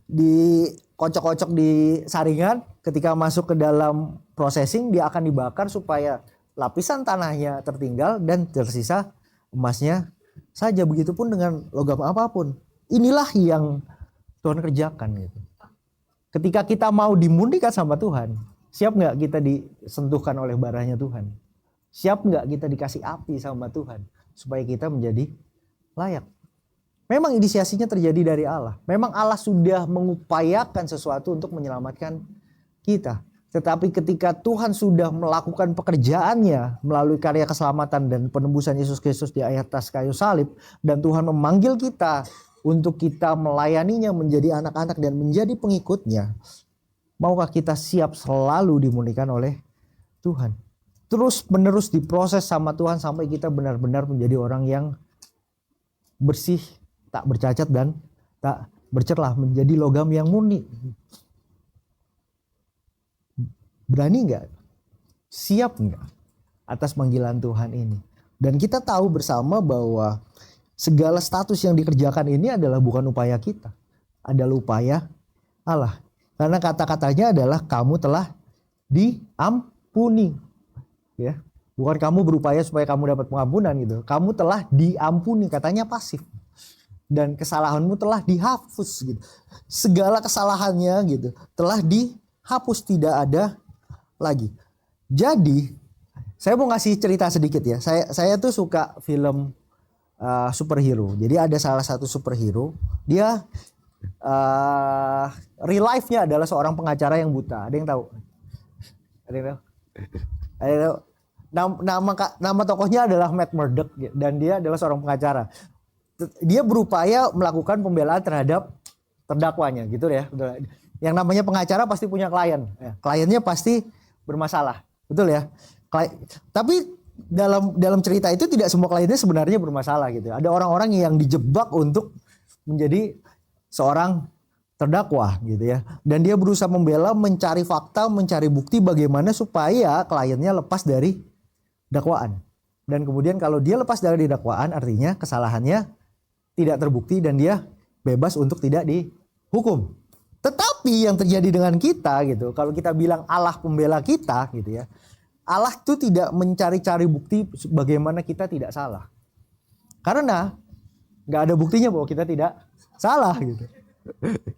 dikocok-kocok di saringan, ketika masuk ke dalam processing dia akan dibakar supaya lapisan tanahnya tertinggal dan tersisa emasnya saja. Begitupun dengan logam apapun. Inilah yang Tuhan kerjakan gitu. Ketika kita mau dimurnikan sama Tuhan, siap nggak kita disentuhkan oleh baranya Tuhan? Siap nggak kita dikasih api sama Tuhan supaya kita menjadi layak? Memang inisiasinya terjadi dari Allah. Memang Allah sudah mengupayakan sesuatu untuk menyelamatkan kita. Tetapi ketika Tuhan sudah melakukan pekerjaannya melalui karya keselamatan dan penebusan Yesus Kristus di atas kayu salib, dan Tuhan memanggil kita untuk kita melayaninya, menjadi anak-anak dan menjadi pengikutnya, maukah kita siap selalu dimurnikan oleh Tuhan? Terus menerus diproses sama Tuhan sampai kita benar-benar menjadi orang yang bersih, tak bercacat dan tak bercelah, menjadi logam yang murni. Berani nggak? Siap nggak atas panggilan Tuhan ini? Dan kita tahu bersama bahwa segala status yang dikerjakan ini adalah bukan upaya kita, adalah upaya Allah. Karena kata-katanya adalah kamu telah diampuni. Ya, bukan kamu berupaya supaya kamu dapat pengampunan gitu. Kamu telah diampuni, katanya pasif. Dan kesalahanmu telah dihapus gitu. Segala kesalahannya gitu telah dihapus, tidak ada lagi. Jadi saya mau ngasih cerita sedikit ya. Saya tuh suka film superhero. Jadi ada salah satu superhero, dia real life-nya adalah seorang pengacara yang buta. Ada yang tahu? Ada yang tahu? Ada yang tahu? Nama tokohnya adalah Matt Murdock dan dia adalah seorang pengacara. Dia berupaya melakukan pembelaan terhadap terdakwanya gitu ya. Yang namanya pengacara pasti punya klien. Kliennya pasti bermasalah, betul ya. Tapi dalam cerita itu tidak semua kliennya sebenarnya bermasalah gitu. Ada orang-orang yang dijebak untuk menjadi seorang terdakwa gitu ya. Dan dia berusaha membela, mencari fakta, mencari bukti bagaimana supaya kliennya lepas dari dakwaan. Dan kemudian kalau dia lepas dari dakwaan artinya kesalahannya tidak terbukti dan dia bebas untuk tidak dihukum. Tetapi yang terjadi dengan kita gitu, kalau kita bilang Allah pembela kita gitu ya, Allah itu tidak mencari-cari bukti bagaimana kita tidak salah. Karena nggak ada buktinya bahwa kita tidak salah gitu.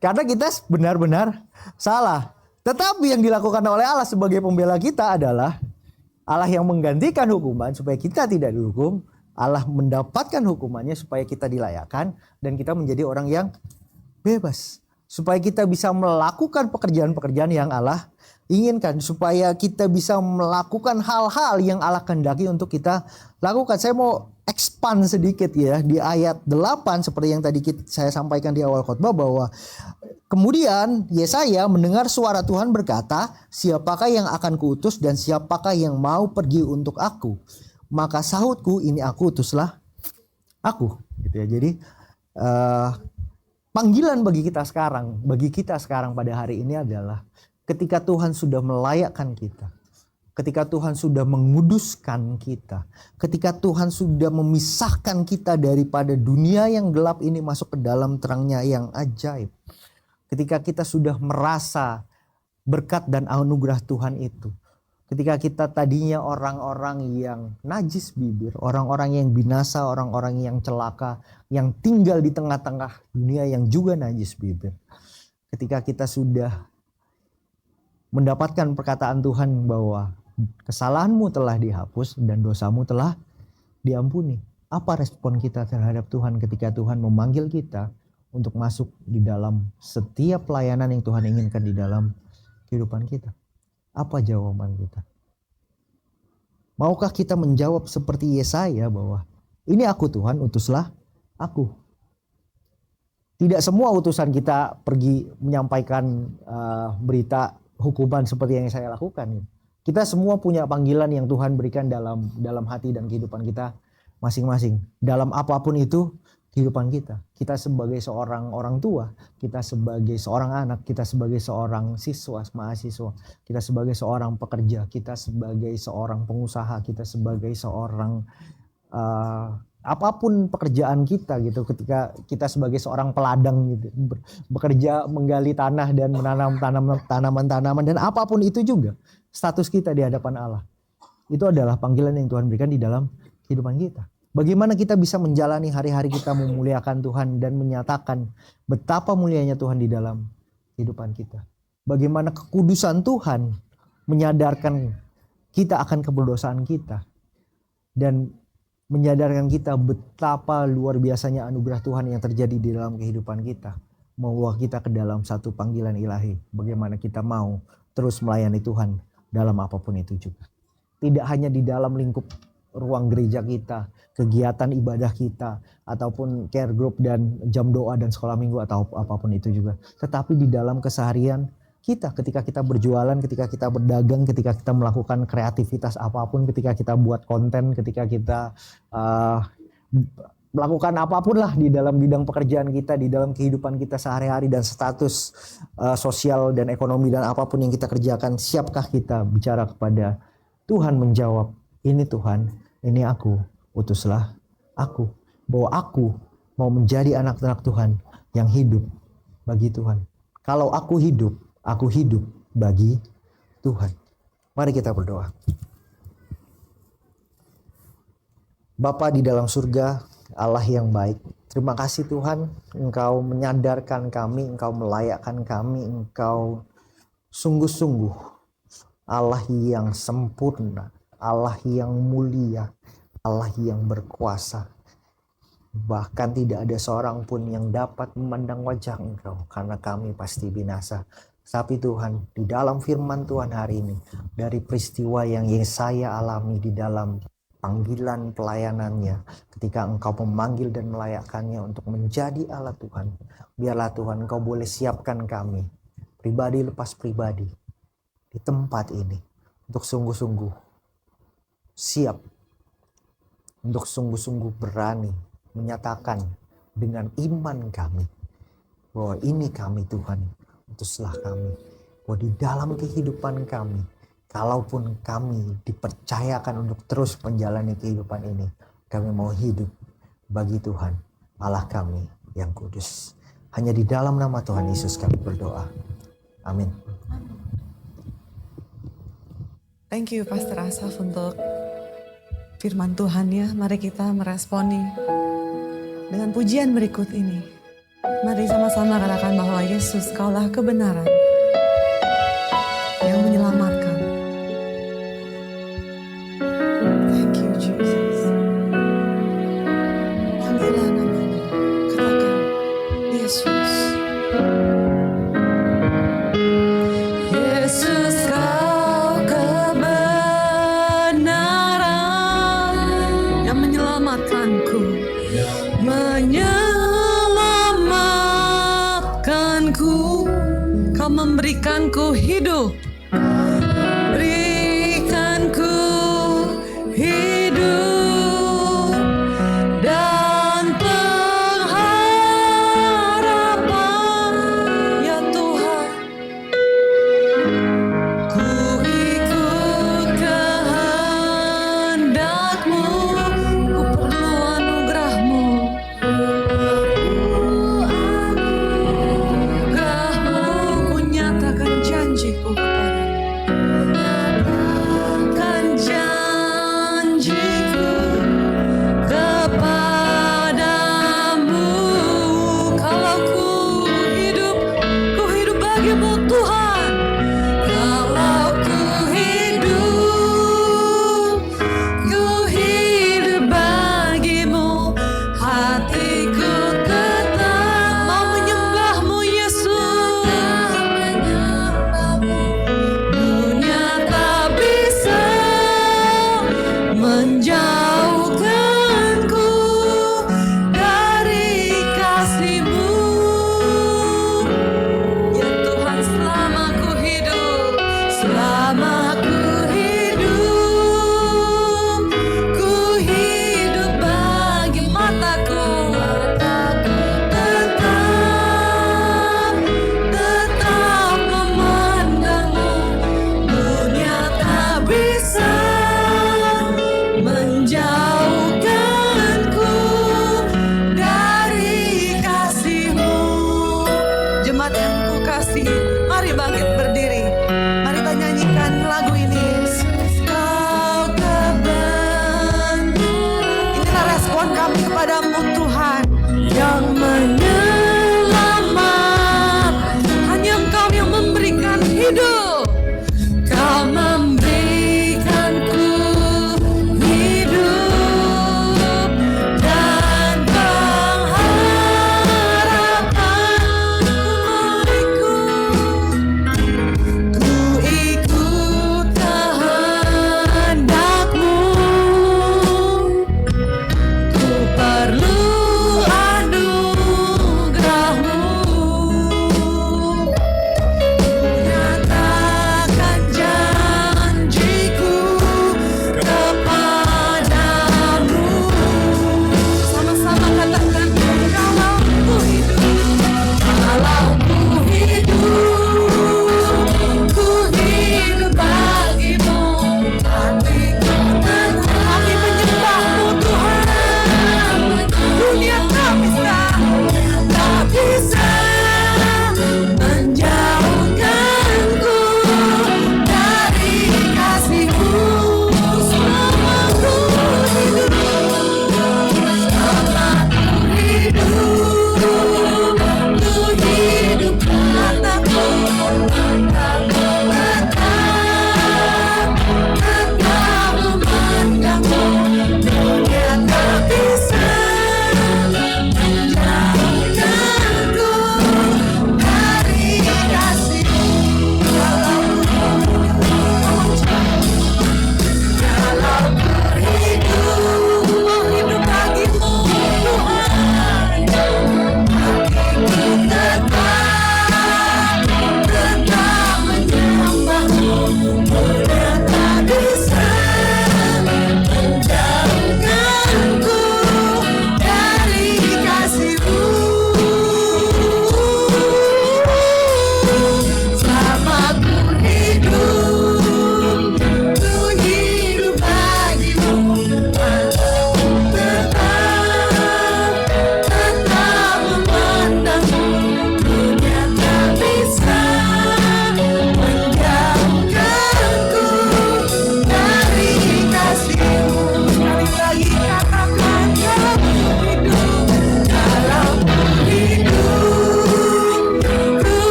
Karena kita benar-benar salah. Tetapi yang dilakukan oleh Allah sebagai pembela kita adalah Allah yang menggantikan hukuman supaya kita tidak dihukum. Allah mendapatkan hukumannya supaya kita dilayakkan dan kita menjadi orang yang bebas. Supaya kita bisa melakukan pekerjaan-pekerjaan yang Allah inginkan. Supaya kita bisa melakukan hal-hal yang Allah kehendaki untuk kita lakukan. Saya mau expand sedikit ya di ayat 8 seperti yang tadi saya sampaikan di awal khotbah, bahwa kemudian Yesaya mendengar suara Tuhan berkata, siapakah yang akan kuutus dan siapakah yang mau pergi untuk aku? Maka sahutku, ini aku, utuslah aku. Gitu ya. Jadi panggilan bagi kita sekarang pada hari ini adalah ketika Tuhan sudah melayakkan kita, ketika Tuhan sudah menguduskan kita, ketika Tuhan sudah memisahkan kita daripada dunia yang gelap ini masuk ke dalam terangnya yang ajaib, ketika kita sudah merasa berkat dan anugerah Tuhan itu, ketika kita tadinya orang-orang yang najis bibir, orang-orang yang binasa, orang-orang yang celaka, yang tinggal di tengah-tengah dunia yang juga najis bibir. Ketika kita sudah mendapatkan perkataan Tuhan bahwa kesalahanmu telah dihapus dan dosamu telah diampuni. Apa respon kita terhadap Tuhan ketika Tuhan memanggil kita untuk masuk di dalam setiap pelayanan yang Tuhan inginkan di dalam kehidupan kita? Apa jawaban kita? Maukah kita menjawab seperti Yesaya bahwa ini aku Tuhan, utuslah aku? Tidak semua utusan kita pergi menyampaikan berita hukuman seperti yang saya lakukan. Kita semua punya panggilan yang Tuhan berikan dalam hati dan kehidupan kita masing-masing. Dalam apapun itu kehidupan kita. Kita sebagai seorang orang tua, kita sebagai seorang anak, kita sebagai seorang siswa, mahasiswa, kita sebagai seorang pekerja, kita sebagai seorang pengusaha, kita sebagai seorang apapun pekerjaan kita gitu, ketika kita sebagai seorang peladang gitu, bekerja menggali tanah dan menanam tanaman-tanaman dan apapun itu juga status kita di hadapan Allah. Itu adalah panggilan yang Tuhan berikan di dalam kehidupan kita. Bagaimana kita bisa menjalani hari-hari kita memuliakan Tuhan dan menyatakan betapa mulianya Tuhan di dalam kehidupan kita. Bagaimana kekudusan Tuhan menyadarkan kita akan keberdosaan kita dan menyadarkan kita betapa luar biasanya anugerah Tuhan yang terjadi di dalam kehidupan kita, membawa kita ke dalam satu panggilan ilahi. Bagaimana kita mau terus melayani Tuhan dalam apapun itu juga. Tidak hanya di dalam lingkup ruang gereja kita, kegiatan ibadah kita, ataupun care group dan jam doa dan sekolah minggu atau apapun itu juga. Tetapi di dalam keseharian kita, ketika kita berjualan, ketika kita berdagang, ketika kita melakukan kreativitas apapun, ketika kita buat konten, ketika kita melakukan apapun lah di dalam bidang pekerjaan kita, di dalam kehidupan kita sehari-hari dan status sosial dan ekonomi dan apapun yang kita kerjakan, siapkah kita bicara kepada Tuhan, menjawab, ini Tuhan, ini aku, utuslah aku. Bahwa aku mau menjadi anak-anak Tuhan yang hidup bagi Tuhan. Kalau aku hidup bagi Tuhan. Mari kita berdoa. Bapa di dalam surga, Allah yang baik, terima kasih Tuhan, Engkau menyadarkan kami, Engkau melayakkan kami, Engkau sungguh-sungguh Allah yang sempurna, Allah yang mulia, Allah yang berkuasa. Bahkan tidak ada seorang pun yang dapat memandang wajah Engkau karena kami pasti binasa. Tapi Tuhan, di dalam firman Tuhan hari ini, dari peristiwa yang Yesaya alami di dalam panggilan pelayanannya, ketika Engkau memanggil dan melayakkannya untuk menjadi Allah Tuhan, biarlah Tuhan Engkau boleh siapkan kami, pribadi lepas pribadi, di tempat ini, untuk sungguh-sungguh siap, untuk sungguh-sungguh berani menyatakan dengan iman kami bahwa ini kami Tuhan, utuslah kami. Bahwa di dalam kehidupan kami, kalaupun kami dipercayakan untuk terus menjalani kehidupan ini, kami mau hidup bagi Tuhan, Allah kami yang kudus. Hanya di dalam nama Tuhan Yesus kami berdoa. Amin. Thank you Pastor Asaf untuk firman Tuhan-Nya. Mari kita meresponi dengan pujian berikut ini. Mari sama-sama katakan bahwa Yesus, Kaulah kebenaran yang menyelamatkan. Thank you Jesus. Panggillah namanya. Katakan Yesus. Yesus, Kau kebenaran yang menyelamatkanku. Menyelamatkanku, Kau memberikanku hidup, berikanku hidup dan pengharapan, ya Tuhan.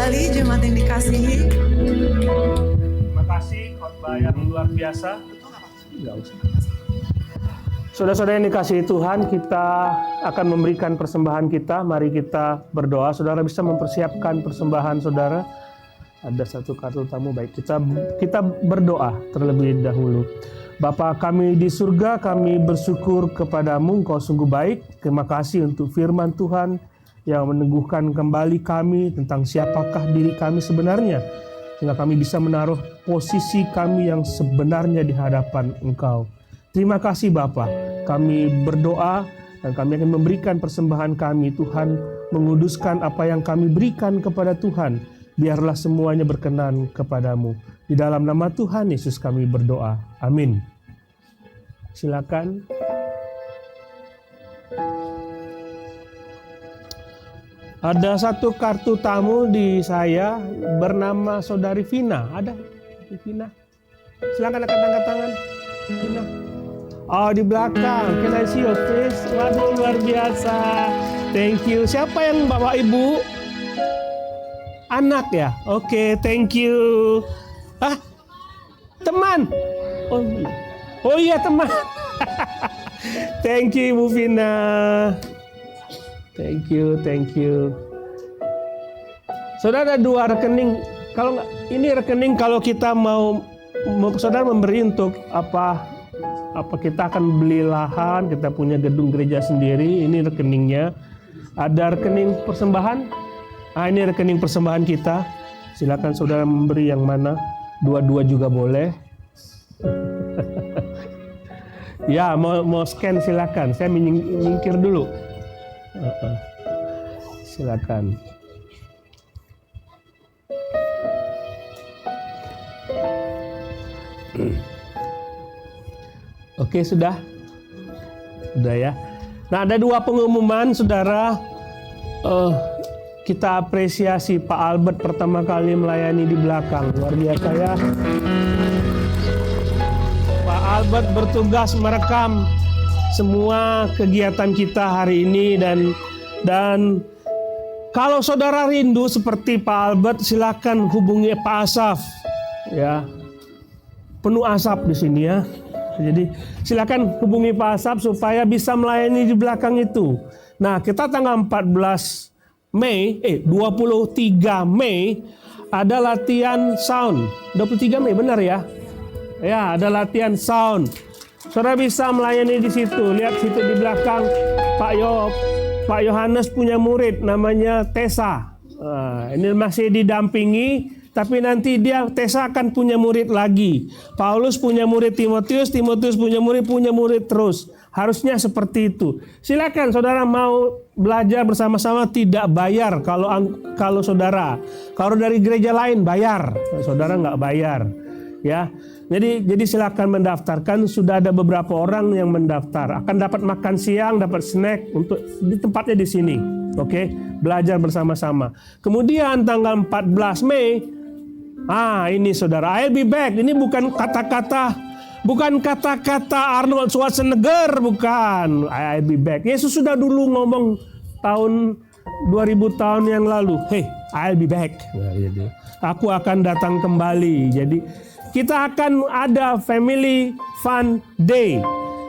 kembali jemaat yang dikasihi. Terima kasih khotbah yang luar biasa. Enggak usah. Saudara-saudara yang dikasihi Tuhan, kita akan memberikan persembahan kita. Mari kita berdoa. Saudara bisa mempersiapkan persembahan saudara. Ada satu kartu tamu, baik. Kita berdoa terlebih dahulu. Bapa kami di surga, kami bersyukur kepadamu, Engkau sungguh baik. Terima kasih untuk firman Tuhan yang meneguhkan kembali kami tentang siapakah diri kami sebenarnya. Sehingga kami bisa menaruh posisi kami yang sebenarnya di hadapan Engkau. Terima kasih Bapa. Kami berdoa dan kami akan memberikan persembahan kami. Tuhan menguduskan apa yang kami berikan kepada Tuhan. Biarlah semuanya berkenan kepadamu. Di dalam nama Tuhan Yesus kami berdoa. Amin. Silakan. Ada satu kartu tamu di saya bernama Saudari Vina. Ada Vina? Silakan angkat tangan. Vina. Oh, di belakang. Can I see your face? Waduh, luar biasa. Thank you. Siapa yang bawa ibu? Anak ya? Oke, thank you. Ah, teman. Oh iya teman. Thank you Ibu Vina. Thank you. Saudara, ada dua rekening. Kalau nggak, ini rekening kalau kita mau saudara memberi untuk apa kita akan beli lahan, kita punya gedung gereja sendiri. Ini rekeningnya. Ada rekening persembahan. Ini rekening persembahan kita. Silakan saudara memberi yang mana. Dua-dua juga boleh. Ya, mau scan silakan. Saya menyingkir dulu. Silakan. Oke, sudah ya. Nah, ada dua pengumuman, saudara. Kita apresiasi Pak Albert pertama kali melayani di belakang. Luar biasa ya. Pak Albert bertugas merekam semua kegiatan kita hari ini dan kalau saudara rindu seperti Pak Albert, silakan hubungi Pak Asaf ya. Penuh asap di sini ya. Jadi silakan hubungi Pak Asaf supaya bisa melayani di belakang itu. Nah, kita tanggal 23 Mei ada latihan sound. 23 Mei benar ya? Ya, ada latihan sound. Saudara bisa melayani di situ. Lihat situ di belakang Pak Yohanes punya murid namanya Tessa. Ini masih didampingi, tapi nanti Tessa akan punya murid lagi. Paulus punya murid Timotius punya murid terus. Harusnya seperti itu. Silakan saudara mau belajar bersama-sama tidak bayar kalau saudara. Kalau dari gereja lain bayar, saudara nggak bayar. Ya, jadi silakan mendaftarkan. Sudah ada beberapa orang yang mendaftar. Akan dapat makan siang, dapat snack untuk di tempatnya di sini. Oke, belajar bersama-sama. Kemudian tanggal 14 Mei, ini saudara, I'll be back. Ini bukan kata-kata Arnold Schwarzenegger, bukan. I'll be back. Yesus sudah dulu ngomong tahun 2000 tahun yang lalu. Hey, I'll be back. Aku akan datang kembali. Jadi kita akan ada Family Fun Day.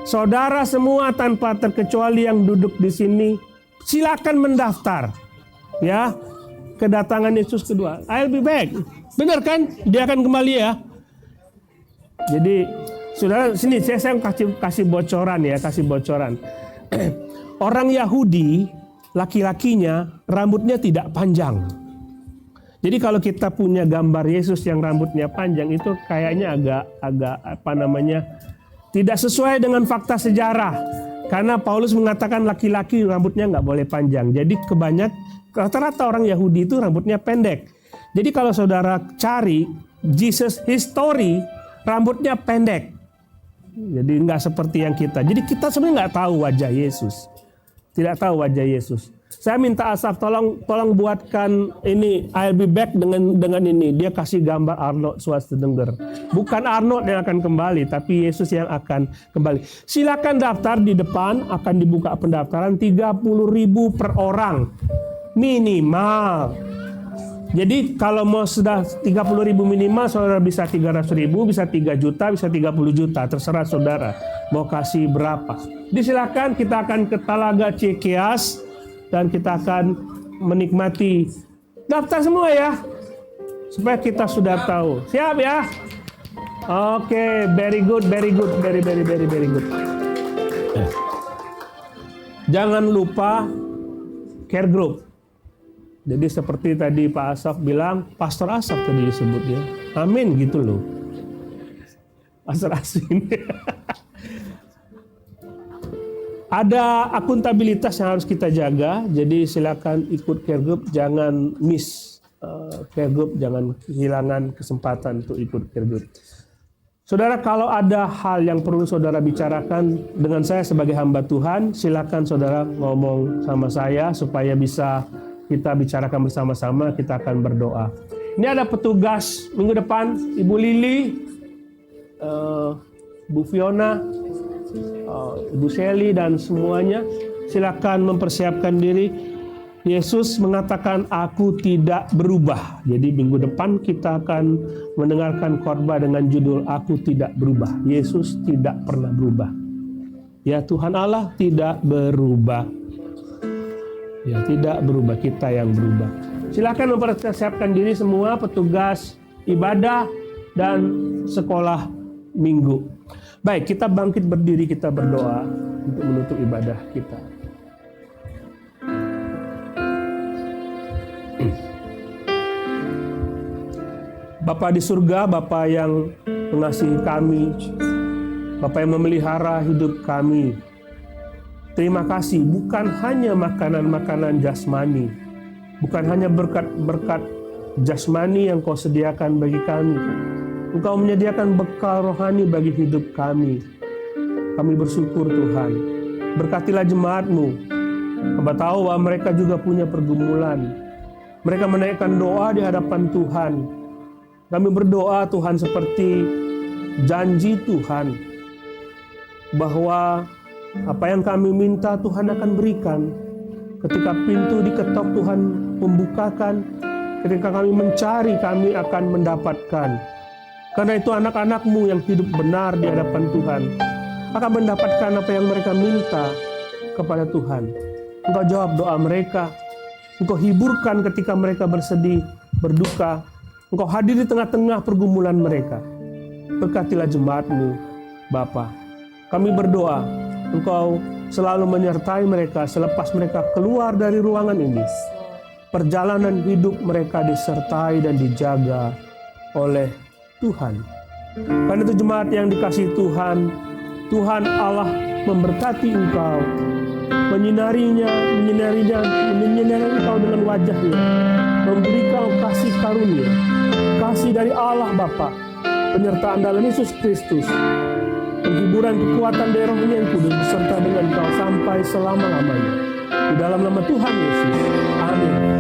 Saudara semua tanpa terkecuali yang duduk di sini, silakan mendaftar. Ya, kedatangan Yesus kedua. I'll be back. Benar kan? Dia akan kembali ya. Jadi saudara, sini saya kasih bocoran ya, Orang Yahudi, laki-lakinya rambutnya tidak panjang. Jadi kalau kita punya gambar Yesus yang rambutnya panjang, itu kayaknya agak tidak sesuai dengan fakta sejarah. Karena Paulus mengatakan laki-laki rambutnya nggak boleh panjang. Jadi rata-rata orang Yahudi itu rambutnya pendek. Jadi kalau saudara cari Jesus history, rambutnya pendek. Jadi nggak seperti yang kita. Jadi kita sebenarnya nggak tahu wajah Yesus. Tidak tahu wajah Yesus. Saya minta Asaf tolong buatkan ini I'll be back dengan ini. Dia kasih gambar Arnold Schwarzenegger. Bukan Arnold yang akan kembali, tapi Yesus yang akan kembali. Silakan daftar di depan, akan dibuka pendaftaran 30.000 per orang. Minimal. Jadi kalau mau sudah 30.000 minimal, saudara bisa 300.000, bisa 3 juta, bisa 30 juta. Terserah saudara mau kasih berapa. Disilakan, kita akan ke Talaga Cikeas dan kita akan menikmati. Daftar semua ya, supaya kita sudah tahu. Siap ya? Oke, very good, very good, very good. Jangan lupa care group. Jadi seperti tadi Pak Asaf bilang, Pastor Asaf tadi disebut ya. Amin gitu loh. Pastor Asin. Ada akuntabilitas yang harus kita jaga. Jadi silakan ikut care group, jangan miss care group, jangan kehilangan kesempatan untuk ikut care group. Saudara, kalau ada hal yang perlu saudara bicarakan dengan saya sebagai hamba Tuhan, silakan saudara ngomong sama saya supaya bisa kita bicarakan bersama-sama, kita akan berdoa. Ini ada petugas minggu depan, Ibu Lili, Bu Fiona, Ibu Shelly dan semuanya. Silakan mempersiapkan diri. Yesus mengatakan, aku tidak berubah. Jadi minggu depan kita akan mendengarkan khotbah dengan judul Aku Tidak Berubah. Yesus tidak pernah berubah. Ya, Tuhan Allah tidak berubah. Ya, tidak berubah, kita yang berubah. Silakan mempersiapkan diri semua, petugas ibadah dan sekolah minggu. Baik, kita bangkit berdiri, kita berdoa untuk menutup ibadah kita. Bapa di surga, Bapa yang mengasihi kami, Bapa yang memelihara hidup kami, terima kasih bukan hanya makanan-makanan jasmani, bukan hanya berkat-berkat jasmani yang Kau sediakan bagi kami. Engkau menyediakan bekal rohani bagi hidup kami. Kami bersyukur Tuhan. Berkatilah jemaat-Mu. Hamba tahu bahwa mereka juga punya pergumulan. Mereka menaikkan doa di hadapan Tuhan. Kami berdoa Tuhan seperti janji Tuhan bahwa apa yang kami minta Tuhan akan berikan. Ketika pintu diketok Tuhan membukakan. Ketika kami mencari kami akan mendapatkan. Karena itu anak-anak-Mu yang hidup benar di hadapan Tuhan akan mendapatkan apa yang mereka minta kepada Tuhan. Engkau jawab doa mereka. Engkau hiburkan ketika mereka bersedih, berduka. Engkau hadir di tengah-tengah pergumulan mereka. Berkatilah jemaat-Mu, Bapa. Kami berdoa, Engkau selalu menyertai mereka selepas mereka keluar dari ruangan ini. Perjalanan hidup mereka disertai dan dijaga oleh Tuhan. Karena itu jemaat yang dikasihi Tuhan, Tuhan Allah memberkati engkau, menyinari engkau dengan wajahnya, memberi kau kasih karunia, kasih dari Allah Bapa, penyertaan dalam Yesus Kristus, penghiburan kekuatan dari Roh-Nya yang kudus beserta dengan kau sampai selama-lamanya. Di dalam nama Tuhan Yesus. Amin.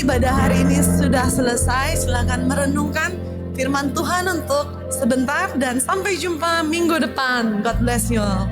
Ibadah hari ini sudah selesai. Silakan merenungkan firman Tuhan untuk sebentar dan sampai jumpa minggu depan. God bless you all.